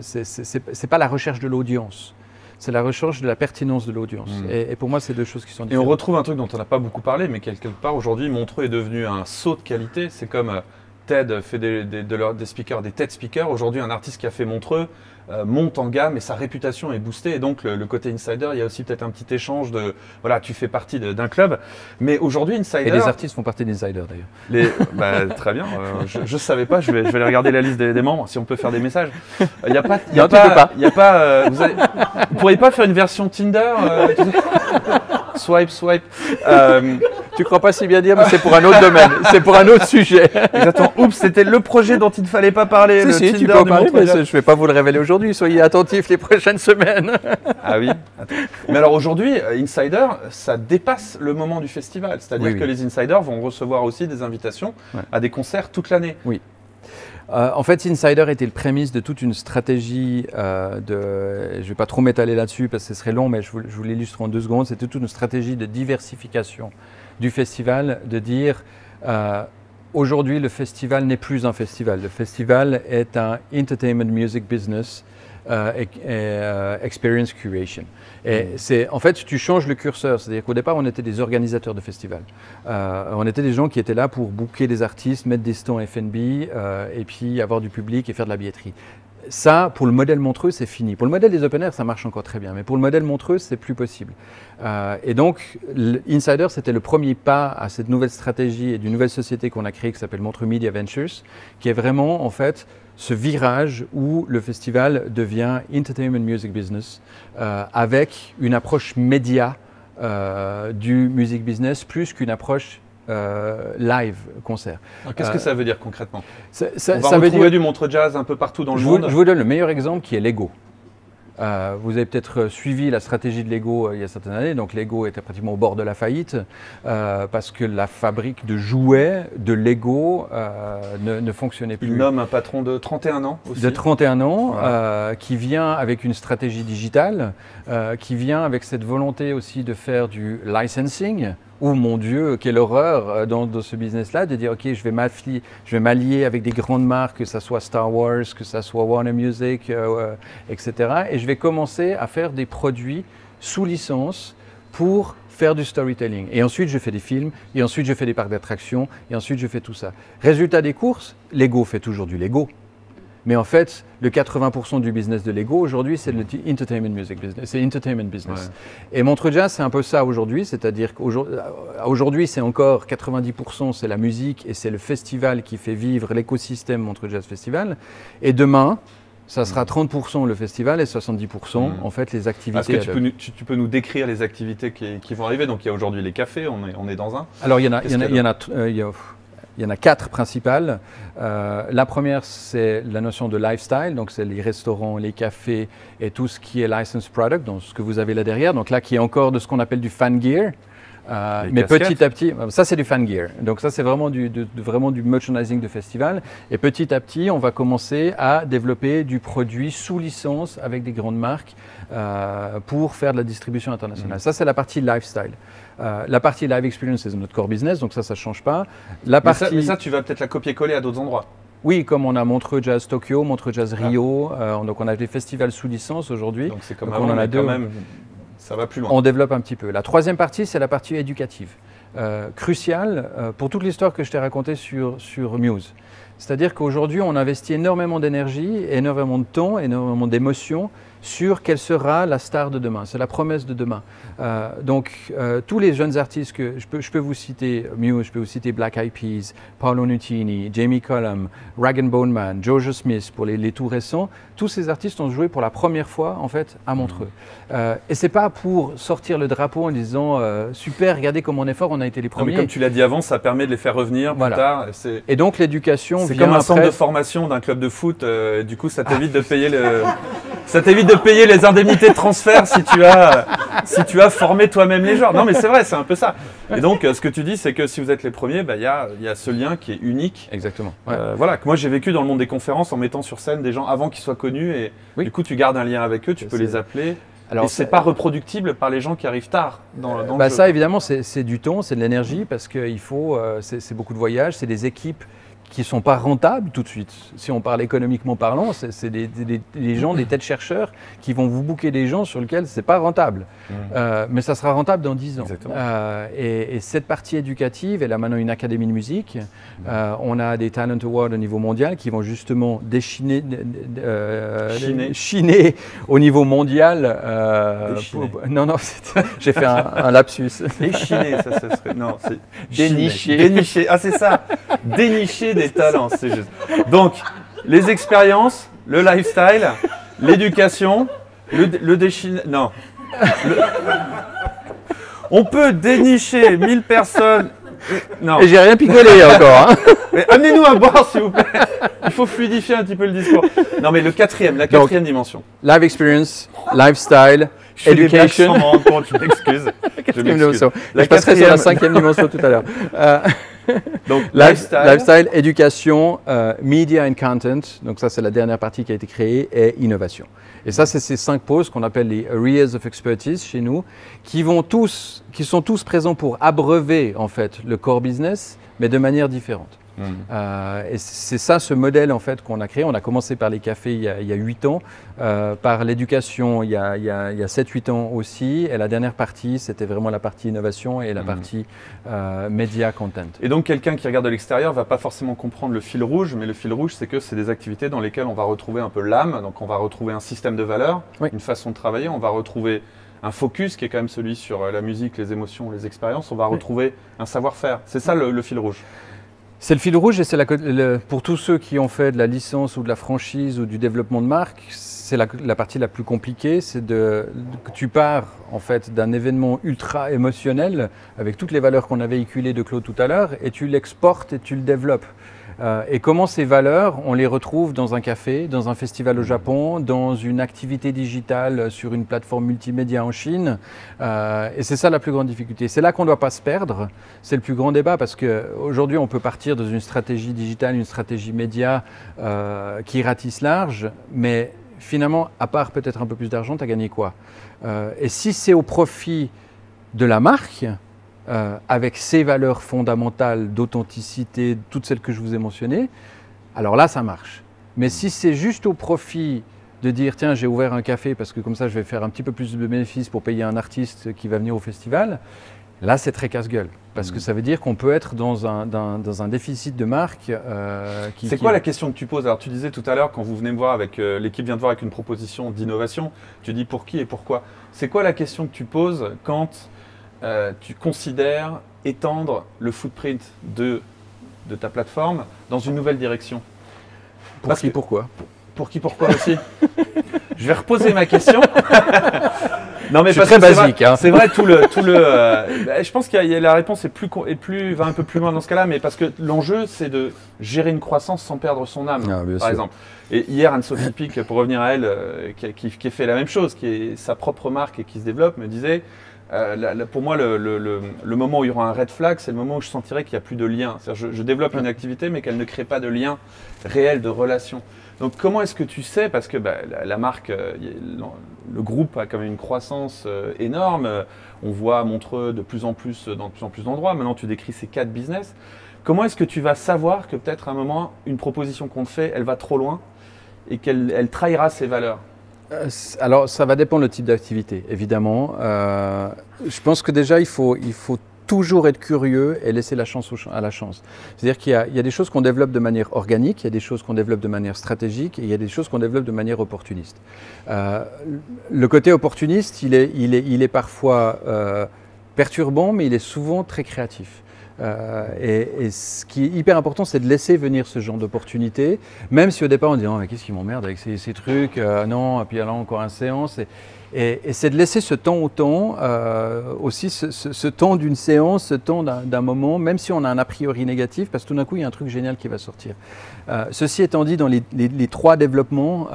C'est pas la recherche de l'audience. C'est la recherche de la pertinence de l'audience. Et pour moi, c'est deux choses qui sont différentes.
Et on retrouve un truc dont on n'a pas beaucoup parlé, mais quelque part aujourd'hui, Montreux est devenu un saut de qualité. C'est comme TED fait des speakers, des TED speakers. Aujourd'hui, un artiste qui a fait Montreux monte en gamme et sa réputation est boostée. Et donc, le côté insider, il y a aussi peut-être un petit échange de, voilà, tu fais partie d'un club. Mais aujourd'hui, insider…
Et les artistes font partie d'insider d'ailleurs.
Très bien. Je ne savais pas, je vais aller regarder la liste des membres, si on peut faire des messages. Il n'y a pas… Vous ne pourriez pas faire une version Tinder Swipe.
Tu crois pas si bien dire, mais c'est pour un autre domaine, c'est pour un autre sujet.
Exactement. Oups, c'était le projet dont il ne fallait pas parler.
Si, tu peux en parler, mais je ne vais pas vous le révéler aujourd'hui. Soyez attentifs les prochaines semaines.
Ah oui. Mais alors aujourd'hui, Insider, ça dépasse le moment du festival. C'est-à-dire que les insiders vont recevoir aussi des invitations à des concerts toute l'année.
Oui. En fait, Insider était le prémisse de toute une stratégie je ne vais pas trop m'étaler là-dessus parce que ce serait long, mais je vous l'illustre en 2 secondes. C'était toute une stratégie de diversification du festival, de dire aujourd'hui le festival n'est plus un festival. Le festival est un entertainment music business experience curation. Et en fait, tu changes le curseur. C'est-à-dire qu'au départ, on était des organisateurs de festivals. On était des gens qui étaient là pour booker des artistes, mettre des stands F&B et puis avoir du public et faire de la billetterie. Ça, pour le modèle Montreux, c'est fini. Pour le modèle des open air, ça marche encore très bien. Mais pour le modèle Montreux, c'est plus possible. Et donc, Insider, c'était le premier pas à cette nouvelle stratégie et d'une nouvelle société qu'on a créée qui s'appelle Montreux Media Ventures, qui est vraiment, en fait, ce virage où le festival devient entertainment music business avec une approche média du music business plus qu'une approche live concert.
Qu'est-ce que ça veut dire concrètement?
Ça
veut dire du Montreux Jazz un peu partout dans le monde.
Je vous donne le meilleur exemple qui est Lego. Vous avez peut-être suivi la stratégie de Lego il y a certaines années. Donc Lego était pratiquement au bord de la faillite parce que la fabrique de jouets de Lego ne fonctionnait plus.
Il nomme un patron de 31 ans aussi.
De 31 ans, qui vient avec une stratégie digitale, qui vient avec cette volonté aussi de faire du licensing. Oh mon Dieu, quelle horreur dans ce business-là, de dire ok, je vais m'allier avec des grandes marques, que ce soit Star Wars, que ce soit Warner Music, etc. Et je vais commencer à faire des produits sous licence pour faire du storytelling. Et ensuite, je fais des films, et ensuite, je fais des parcs d'attractions, et ensuite, je fais tout ça. Résultat des courses, Lego fait toujours du Lego. Mais en fait, le 80% du business de Lego aujourd'hui, c'est le entertainment music business, c'est entertainment business. Ouais. Et Montreux Jazz, c'est un peu ça aujourd'hui, c'est-à-dire qu'aujourd'hui, c'est encore 90%, c'est la musique et c'est le festival qui fait vivre l'écosystème Montreux Jazz Festival. Et demain, ça sera 30% le festival et 70% en fait les activités.
Est-ce que tu peux nous décrire les activités qui vont arriver? Donc il y a aujourd'hui les cafés, on est dans un.
Alors il y en a 4 principales. La première, c'est la notion de lifestyle, donc c'est les restaurants, les cafés et tout ce qui est licensed product, donc ce que vous avez là derrière. Donc là, qui est encore de ce qu'on appelle du fan gear. Mais petit à petit, ça c'est du fan gear. Donc ça c'est vraiment du merchandising de festival. Et petit à petit, on va commencer à développer du produit sous licence avec des grandes marques pour faire de la distribution internationale. Ça c'est la partie lifestyle. La partie live experience, c'est notre core business, donc ça ne change pas.
Mais ça, tu vas peut-être la copier-coller à d'autres endroits.
Oui, comme on a Montreux Jazz Tokyo, Montreux Jazz Rio, donc on a des festivals sous licence aujourd'hui.
Donc c'est comme avant, on en a deux. Quand même, ça va plus loin.
On développe un petit peu. La troisième partie, c'est la partie éducative, cruciale pour toute l'histoire que je t'ai racontée sur Muse. C'est-à-dire qu'aujourd'hui, on investit énormément d'énergie, énormément de temps, énormément d'émotions sur quelle sera la star de demain. C'est la promesse de demain. Donc, tous les jeunes artistes que je peux vous citer, Muse, je peux vous citer Black Eyed Peas, Paolo Nutini, Jamie Cullum, Rag & Bone Man, Jojo Smith pour les tout récents. Tous ces artistes ont joué pour la première fois en fait à Montreux. Et c'est pas pour sortir le drapeau en disant super, regardez comme on est fort, on a été les premiers.
Non, mais comme tu l'as dit avant, ça permet de les faire revenir plus tard.
Et donc l'éducation vient
c'est comme un centre de formation d'un club de foot. Du coup, ça t'évite de payer ça t'évite de payer les indemnités de transfert si tu as formé toi-même les joueurs. Non, mais c'est vrai, c'est un peu ça. Et donc, ce que tu dis, c'est que si vous êtes les premiers, il y a ce lien qui est unique.
Exactement.
Voilà, que moi j'ai vécu dans le monde des conférences en mettant sur scène des gens avant qu'ils soient connus et du coup tu gardes un lien avec eux, tu peux les appeler. Alors, et c'est pas reproductible par les gens qui arrivent tard dans le jeu.
Ça évidemment c'est du temps, c'est de l'énergie parce qu'il faut, c'est beaucoup de voyages, c'est des équipes qui ne sont pas rentables tout de suite. Si on parle économiquement parlant, c'est des gens, des têtes chercheurs qui vont vous booker des gens sur lesquels ce n'est pas rentable. Mais ça sera rentable dans 10 ans. Et cette partie éducative, elle a maintenant une académie de musique. On a des Talent Awards au niveau mondial qui vont justement chiner au niveau mondial. Non, j'ai fait un lapsus.
Déchiner, ça serait... Non, c'est...
Dénicher.
Dénicher, ah c'est ça. Dénicher des talents, c'est juste. Donc, les expériences, le lifestyle, l'éducation, le déchiner... Non. On peut dénicher 1000 personnes... Non.
Et j'ai rien picolé encore. Hein.
Mais amenez-nous à boire, s'il vous plaît. Il faut fluidifier un petit peu le discours. Non, mais la quatrième dimension.
Live experience, lifestyle, education.
Je me rends compte, je m'excuse.
Je passerai sur la cinquième dimension tout à l'heure. Donc, lifestyle, éducation, media and content. Donc ça, c'est la dernière partie qui a été créée, et innovation. Et ça, c'est ces 5 pôles qu'on appelle les areas of expertise chez nous, qui sont tous présents pour abreuver en fait le core business, mais de manière différente. Et c'est ça ce modèle en fait qu'on a créé. On a commencé par les cafés il y a 8 ans, par l'éducation il y a 7-8 ans aussi, et la dernière partie c'était vraiment la partie innovation et la partie media content.
Et donc quelqu'un qui regarde de l'extérieur va pas forcément comprendre le fil rouge, mais le fil rouge c'est que c'est des activités dans lesquelles on va retrouver un peu l'âme, donc on va retrouver un système de valeurs, une façon de travailler, on va retrouver un focus qui est quand même celui sur la musique, les émotions, les expériences, on va retrouver un savoir-faire. C'est ça le fil rouge.
C'est le fil rouge, et c'est pour tous ceux qui ont fait de la licence ou de la franchise ou du développement de marque, c'est la partie la plus compliquée, c'est que tu pars en fait d'un événement ultra émotionnel avec toutes les valeurs qu'on a véhiculées de Claude tout à l'heure, et tu l'exportes et tu le développes. Et comment ces valeurs, on les retrouve dans un café, dans un festival au Japon, dans une activité digitale sur une plateforme multimédia en Chine. Et c'est ça la plus grande difficulté. C'est là qu'on ne doit pas se perdre. C'est le plus grand débat, parce qu'aujourd'hui, on peut partir dans une stratégie digitale, une stratégie média qui ratisse large, mais finalement, à part peut-être un peu plus d'argent, tu as gagné quoi? Et si c'est au profit de la marque, avec ces valeurs fondamentales d'authenticité, toutes celles que je vous ai mentionnées, alors là, ça marche. Mais si c'est juste au profit de dire, tiens, j'ai ouvert un café parce que comme ça, je vais faire un petit peu plus de bénéfices pour payer un artiste qui va venir au festival, là, c'est très casse-gueule. Parce que ça veut dire qu'on peut être dans un déficit de marque.
C'est quoi la question que tu poses? Alors, tu disais tout à l'heure, quand vous venez me voir avec, l'équipe vient te voir avec une proposition d'innovation, tu dis pour qui et pourquoi. C'est quoi la question que tu poses quand tu considères étendre le footprint de ta plateforme dans une nouvelle direction?
Pourquoi?
Pour qui, pourquoi aussi? Je vais reposer ma question. Non, mais
c'est très basique.
C'est vrai, je pense que la réponse va un peu plus loin dans ce cas-là, mais parce que l'enjeu, c'est de gérer une croissance sans perdre son âme, par exemple. Et hier, Anne-Sophie Pic, pour revenir à elle, qui fait la même chose, qui est sa propre marque et qui se développe, me disait Pour moi, le moment où il y aura un red flag, c'est le moment où je sentirai qu'il n'y a plus de lien. C'est-à-dire je développe une activité, mais qu'elle ne crée pas de lien réel, de relation. Donc comment est-ce que tu sais, parce que la marque, le groupe a quand même une croissance énorme, on voit Montreux dans de plus en plus d'endroits, maintenant tu décris ces 4 business. Comment est-ce que tu vas savoir que peut-être à un moment, une proposition qu'on te fait, elle va trop loin et qu'elle trahira ses valeurs?
Alors, ça va dépendre du type d'activité, évidemment. Je pense que déjà, il faut toujours être curieux et laisser la chance à la chance. C'est-à-dire qu'il y a des choses qu'on développe de manière organique, il y a des choses qu'on développe de manière stratégique et il y a des choses qu'on développe de manière opportuniste. Le côté opportuniste, il est parfois perturbant, mais il est souvent très créatif. Et ce qui est hyper important, c'est de laisser venir ce genre d'opportunité, même si au départ on dit oh, mais qu'est-ce qui m'emmerde avec ces trucs, non, et puis alors encore une séance. Et c'est de laisser ce temps au temps, aussi ce temps d'une séance, ce temps d'un moment, même si on a un a priori négatif, parce que tout d'un coup il y a un truc génial qui va sortir. Ceci étant dit, dans les 3 développements,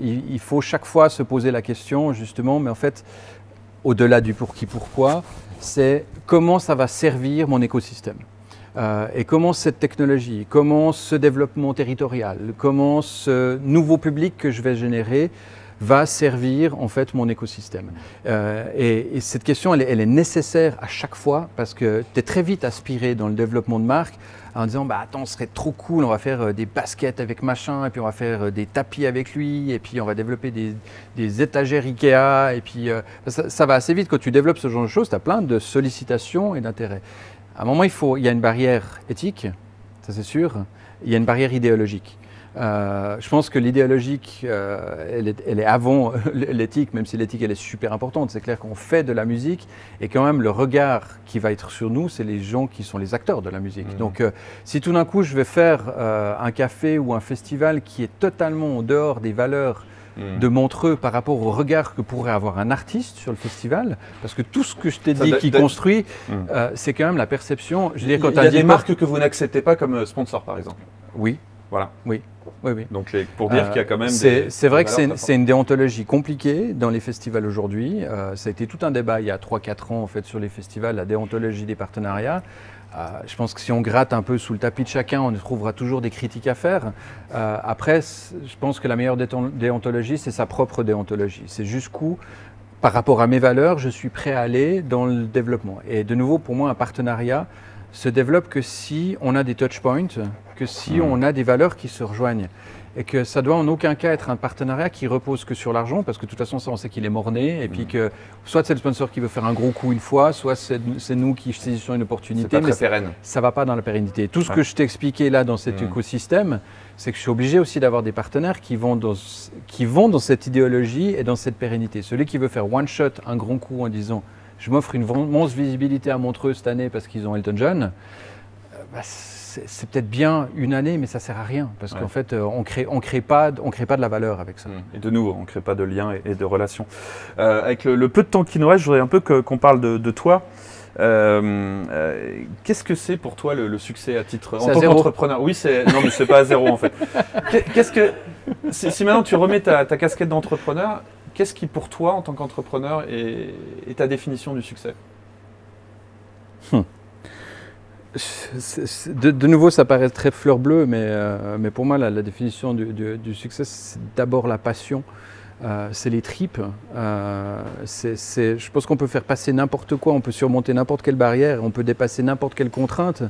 il faut chaque fois se poser la question justement, mais en fait, au-delà du pour qui, pourquoi, c'est comment ça va servir mon écosystème. Et comment cette technologie, comment ce développement territorial, comment ce nouveau public que je vais générer va servir en fait mon écosystème. Et cette question, elle est nécessaire à chaque fois parce que tu es très vite aspiré dans le développement de marque en disant bah attends, ce serait trop cool, on va faire des baskets avec machin, et puis on va faire des tapis avec lui, et puis on va développer des étagères Ikea, et puis ça va assez vite. Quand tu développes ce genre de choses, tu as plein de sollicitations et d'intérêts. À un moment, il y a une barrière éthique, ça c'est sûr, il y a une barrière idéologique. Je pense que l'idéologique, elle est avant l'éthique, même si l'éthique elle est super importante. C'est clair qu'on fait de la musique et quand même le regard qui va être sur nous, c'est les gens qui sont les acteurs de la musique. Donc si tout d'un coup je vais faire un café ou un festival qui est totalement en dehors des valeurs de Montreux par rapport au regard que pourrait avoir un artiste sur le festival, parce que tout ce que je t'ai dit qui construit, c'est quand même la perception. Je veux dire, quand
il y a des marques que vous n'acceptez pas comme sponsor par exemple.
Oui.
Voilà.
Oui. Oui.
Donc pour dire qu'il y a quand même
c'est vrai que c'est une déontologie compliquée dans les festivals aujourd'hui. Ça a été tout un débat il y a 3-4 ans en fait sur les festivals, la déontologie des partenariats. Je pense que si on gratte un peu sous le tapis de chacun, on trouvera toujours des critiques à faire. Après, je pense que la meilleure déontologie, c'est sa propre déontologie. C'est jusqu'où, par rapport à mes valeurs, je suis prêt à aller dans le développement. Et de nouveau, pour moi, un partenariat se développe que si on a des touch points, que si on a des valeurs qui se rejoignent. Et que ça doit en aucun cas être un partenariat qui repose que sur l'argent, parce que de toute façon, ça, on sait qu'il est mort-né, et puis que soit c'est le sponsor qui veut faire un gros coup une fois, soit c'est nous qui saisissons une opportunité.
C'est pas très pérenne.
Ça ne va pas dans la pérennité. Tout ce que je t'ai expliqué là dans cet écosystème, c'est que je suis obligé aussi d'avoir des partenaires qui vont dans cette idéologie et dans cette pérennité. Celui qui veut faire one shot, un grand coup en disant je m'offre une immense visibilité à Montreux cette année parce qu'ils ont Elton John, c'est peut-être bien une année, mais ça ne sert à rien. Parce qu'en fait, on crée pas de la valeur avec ça.
Et de nouveau, on ne crée pas de lien et de relation. Avec le peu de temps qui nous reste, je voudrais un peu qu'on parle de toi. Qu'est-ce que c'est pour toi le succès à titre en tant qu'entrepreneur? Oui, non, mais c'est pas à zéro en fait. Si maintenant tu remets ta casquette d'entrepreneur, qu'est-ce qui pour toi en tant qu'entrepreneur est ta définition du succès?
De nouveau, ça paraît très fleur bleue, mais pour moi, la définition du succès, c'est d'abord la passion. C'est les tripes. Je pense qu'on peut faire passer n'importe quoi, on peut surmonter n'importe quelle barrière, on peut dépasser n'importe quelle contrainte.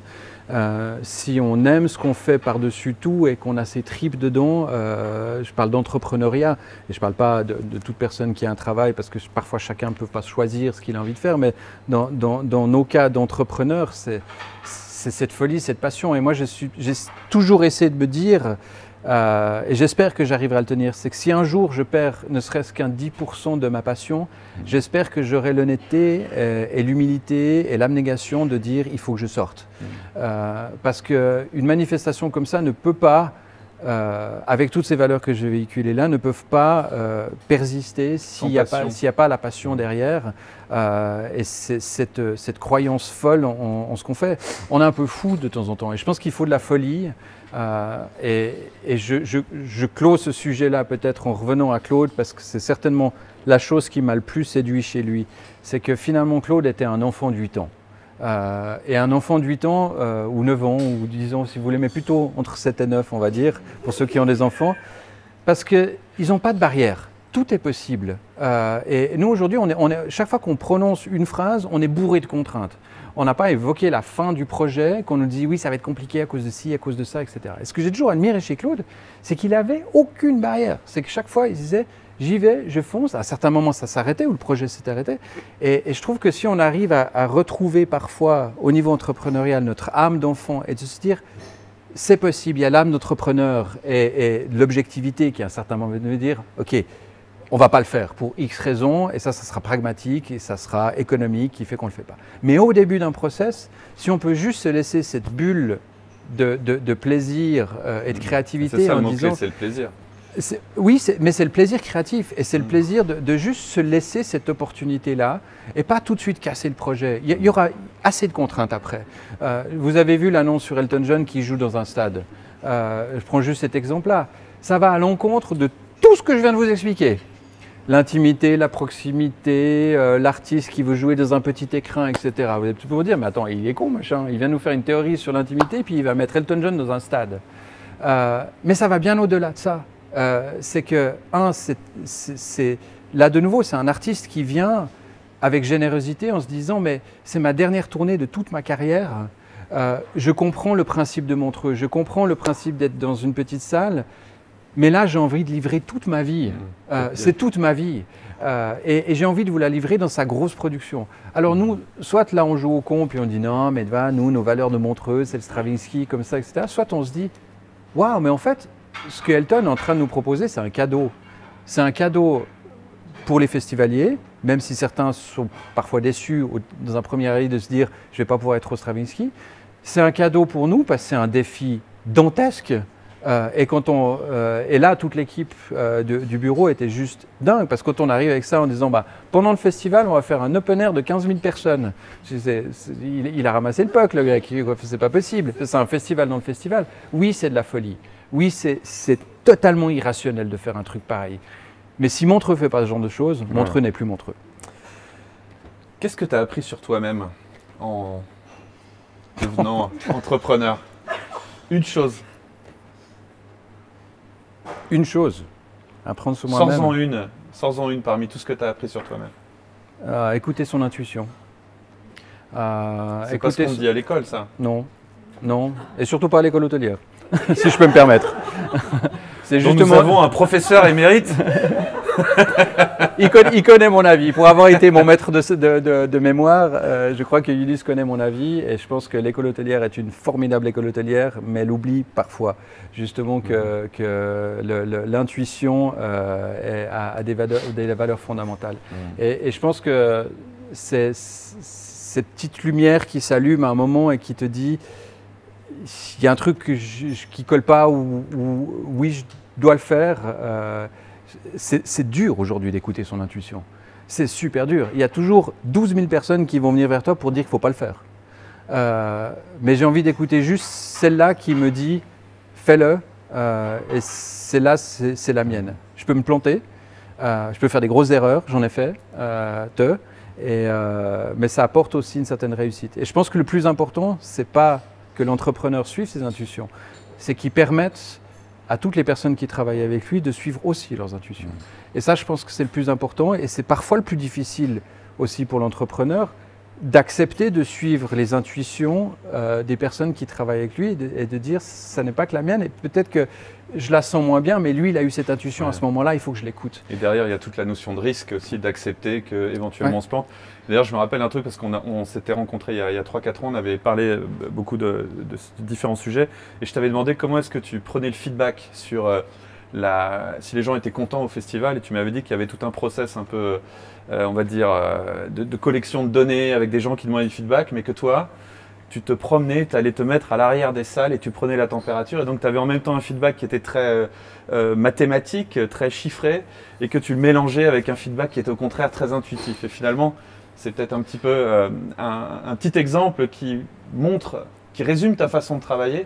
Si on aime ce qu'on fait par-dessus tout et qu'on a ses tripes dedans, je parle d'entrepreneuriat et je ne parle pas de toute personne qui a un travail parce que parfois chacun ne peut pas choisir ce qu'il a envie de faire, mais dans nos cas d'entrepreneurs, c'est cette folie, cette passion. Et moi, j'ai toujours essayé de me dire, et j'espère que j'arriverai à le tenir, c'est que si un jour je perds ne serait-ce qu'un 10% de ma passion, j'espère que j'aurai l'honnêteté et l'humilité et l'abnégation de dire il faut que je sorte. Parce qu'une manifestation comme ça ne peut pas avec toutes ces valeurs que je vais véhiculer là, ne peuvent pas persister s'il n'y a pas la passion derrière. Et c'est cette croyance folle en ce qu'on fait. On est un peu fou de temps en temps. Et je pense qu'il faut de la folie. Et je clôt ce sujet-là peut-être en revenant à Claude, parce que c'est certainement la chose qui m'a le plus séduit chez lui. C'est que finalement Claude était un enfant de 8 ans. Et un enfant de 8 ans ou 9 ans, ou disons si vous voulez, mais plutôt entre 7 et 9 on va dire, pour ceux qui ont des enfants, parce qu'ils n'ont pas de barrière, tout est possible. Et nous aujourd'hui, chaque fois qu'on prononce une phrase, on est bourré de contraintes. On n'a pas évoqué la fin du projet, qu'on nous dit oui ça va être compliqué à cause de ci, à cause de ça, etc. Et ce que j'ai toujours admiré chez Claude, c'est qu'il n'avait aucune barrière. C'est que chaque fois il disait j'y vais, je fonce. À certains moments, ça s'arrêtait ou le projet s'est arrêté. Et je trouve que si on arrive à retrouver parfois au niveau entrepreneurial notre âme d'enfant et de se dire c'est possible, il y a l'âme d'entrepreneur et l'objectivité qui à un certain moment veut dire ok, on ne va pas le faire pour X raisons et ça sera pragmatique et ça sera économique qui fait qu'on ne le fait pas. Mais au début d'un process, si on peut juste se laisser cette bulle de plaisir et de créativité
c'est ça,
en
le mot-clé,
disant…
c'est le plaisir.
Oui, mais c'est le plaisir créatif et c'est le plaisir de juste se laisser cette opportunité-là et pas tout de suite casser le projet. Il y aura assez de contraintes après. Vous avez vu l'annonce sur Elton John qui joue dans un stade. Je prends juste cet exemple-là. Ça va à l'encontre de tout ce que je viens de vous expliquer. L'intimité, la proximité, l'artiste qui veut jouer dans un petit écrin, etc. Vous allez peut-être vous dire, mais attends, il est con, machin. Il vient nous faire une théorie sur l'intimité puis il va mettre Elton John dans un stade. Mais ça va bien au-delà de ça. C'est que, là de nouveau, c'est un artiste qui vient avec générosité en se disant mais c'est ma dernière tournée de toute ma carrière, je comprends le principe de Montreux, je comprends le principe d'être dans une petite salle, mais là j'ai envie de livrer toute ma vie, c'est toute ma vie, et j'ai envie de vous la livrer dans sa grosse production. Alors nous, soit là on joue au con puis on dit non mais nous, nos valeurs de Montreux, c'est le Stravinsky, comme ça, etc. Soit on se dit waouh, mais en fait, ce que Elton est en train de nous proposer, c'est un cadeau. C'est un cadeau pour les festivaliers, même si certains sont parfois déçus dans un premier arrêt de se dire « je ne vais pas pouvoir être au Stravinsky ». C'est un cadeau pour nous parce que c'est un défi dantesque. Et là, toute l'équipe du bureau était juste dingue parce que quand on arrive avec ça en disant bah, pendant le festival, on va faire un open air de 15 000 personnes. Il a ramassé le puck, le gars, c'est pas possible. C'est un festival dans le festival. Oui, c'est de la folie. Oui, c'est totalement irrationnel de faire un truc pareil. Mais si Montreux ne fait pas ce genre de choses, Montreux n'est plus Montreux.
Qu'est-ce que tu as appris sur toi-même en devenant entrepreneur? Une chose.
Une chose. Apprendre sur moi-même.
Sans-en une parmi tout ce que tu as appris sur toi-même.
Écouter son intuition.
C'est pas ce qu'on dit à l'école, ça?
Non. Non. Et surtout pas à l'école hôtelière. Si je peux me permettre.
C'est justement… Nous avons un professeur émérite.
il connaît mon avis. Pour avoir été mon maître de mémoire, je crois que Ulysse connaît mon avis et je pense que l'école hôtelière est une formidable école hôtelière, mais elle oublie parfois justement que l'intuition a des valeurs fondamentales. Et je pense que c'est cette petite lumière qui s'allume à un moment et qui te dit il y a un truc qui ne colle pas ou oui, je dois le faire. C'est dur aujourd'hui d'écouter son intuition. C'est super dur. Il y a toujours 12 000 personnes qui vont venir vers toi pour dire qu'il ne faut pas le faire. Mais j'ai envie d'écouter juste celle-là qui me dit fais-le. Et celle-là, c'est la mienne. Je peux me planter. Je peux faire des grosses erreurs. J'en ai fait. Mais ça apporte aussi une certaine réussite. Et je pense que le plus important, ce n'est pas que l'entrepreneur suive ses intuitions, c'est qu'il permette à toutes les personnes qui travaillent avec lui de suivre aussi leurs intuitions. Et ça, je pense que c'est le plus important et c'est parfois le plus difficile aussi pour l'entrepreneur d'accepter de suivre les intuitions des personnes qui travaillent avec lui et de dire ça n'est pas que la mienne et peut-être que je la sens moins bien, mais lui, il a eu cette intuition à ce moment-là, il faut que je l'écoute.
Et derrière, il y a toute la notion de risque aussi, d'accepter qu'éventuellement on se plante. D'ailleurs, je me rappelle un truc parce qu'on s'était rencontrés il y a 3-4 ans, on avait parlé beaucoup de différents sujets et je t'avais demandé comment est-ce que tu prenais le feedback sur si les gens étaient contents au festival et tu m'avais dit qu'il y avait tout un process un peu, on va dire, de collection de données avec des gens qui demandaient du feedback, mais que toi, tu te promenais, tu allais te mettre à l'arrière des salles et tu prenais la température. Et donc, tu avais en même temps un feedback qui était très mathématique, très chiffré, et que tu le mélangeais avec un feedback qui était au contraire très intuitif. Et finalement, c'est peut-être un petit peu un petit exemple qui montre, qui résume ta façon de travailler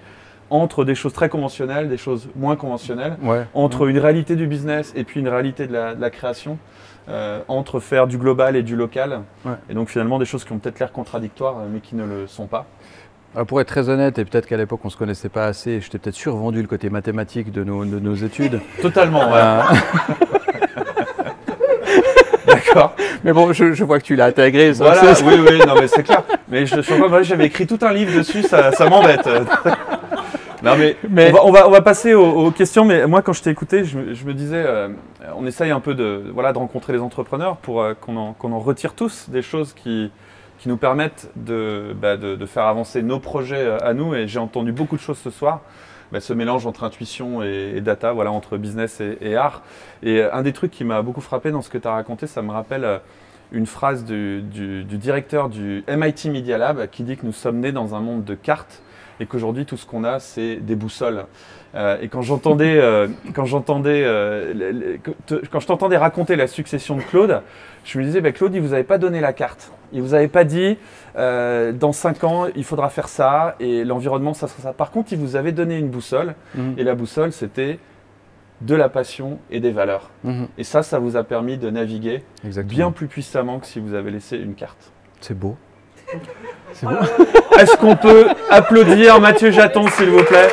entre des choses très conventionnelles, des choses moins conventionnelles, entre une réalité du business et puis une réalité de la création. Entre faire du global et du local, et donc finalement des choses qui ont peut-être l'air contradictoires mais qui ne le sont pas.
Alors pour être très honnête, et peut-être qu'à l'époque on ne se connaissait pas assez, je t'ai peut-être survendu le côté mathématique de nos études.
Totalement, D'accord.
Mais bon, je vois que tu l'as intégré. Ça,
voilà, oui, non mais c'est clair. Mais j'avais écrit tout un livre dessus, ça m'embête. Non mais on va passer aux questions, mais moi quand je t'ai écouté, je me disais, on essaye un peu de rencontrer les entrepreneurs pour qu'on en retire tous des choses qui nous permettent de faire avancer nos projets à nous, et j'ai entendu beaucoup de choses ce soir, ce mélange entre intuition et data, entre business et art. Et un des trucs qui m'a beaucoup frappé dans ce que tu as raconté, ça me rappelle une phrase du directeur du MIT Media Lab qui dit que nous sommes nés dans un monde de cartes, et qu'aujourd'hui tout ce qu'on a c'est des boussoles. Et quand je t'entendais raconter la succession de Claude, je me disais, Claude, il vous avait pas donné la carte. Il vous avait pas dit, dans 5 ans, il faudra faire ça, et l'environnement, ça sera ça. Par contre, il vous avait donné une boussole, et la boussole, c'était de la passion et des valeurs. Et ça vous a permis de naviguer bien plus puissamment que si vous avez laissé une carte.
C'est beau.
C'est beau. Est-ce qu'on peut applaudir Mathieu Jaton, s'il vous plaît ?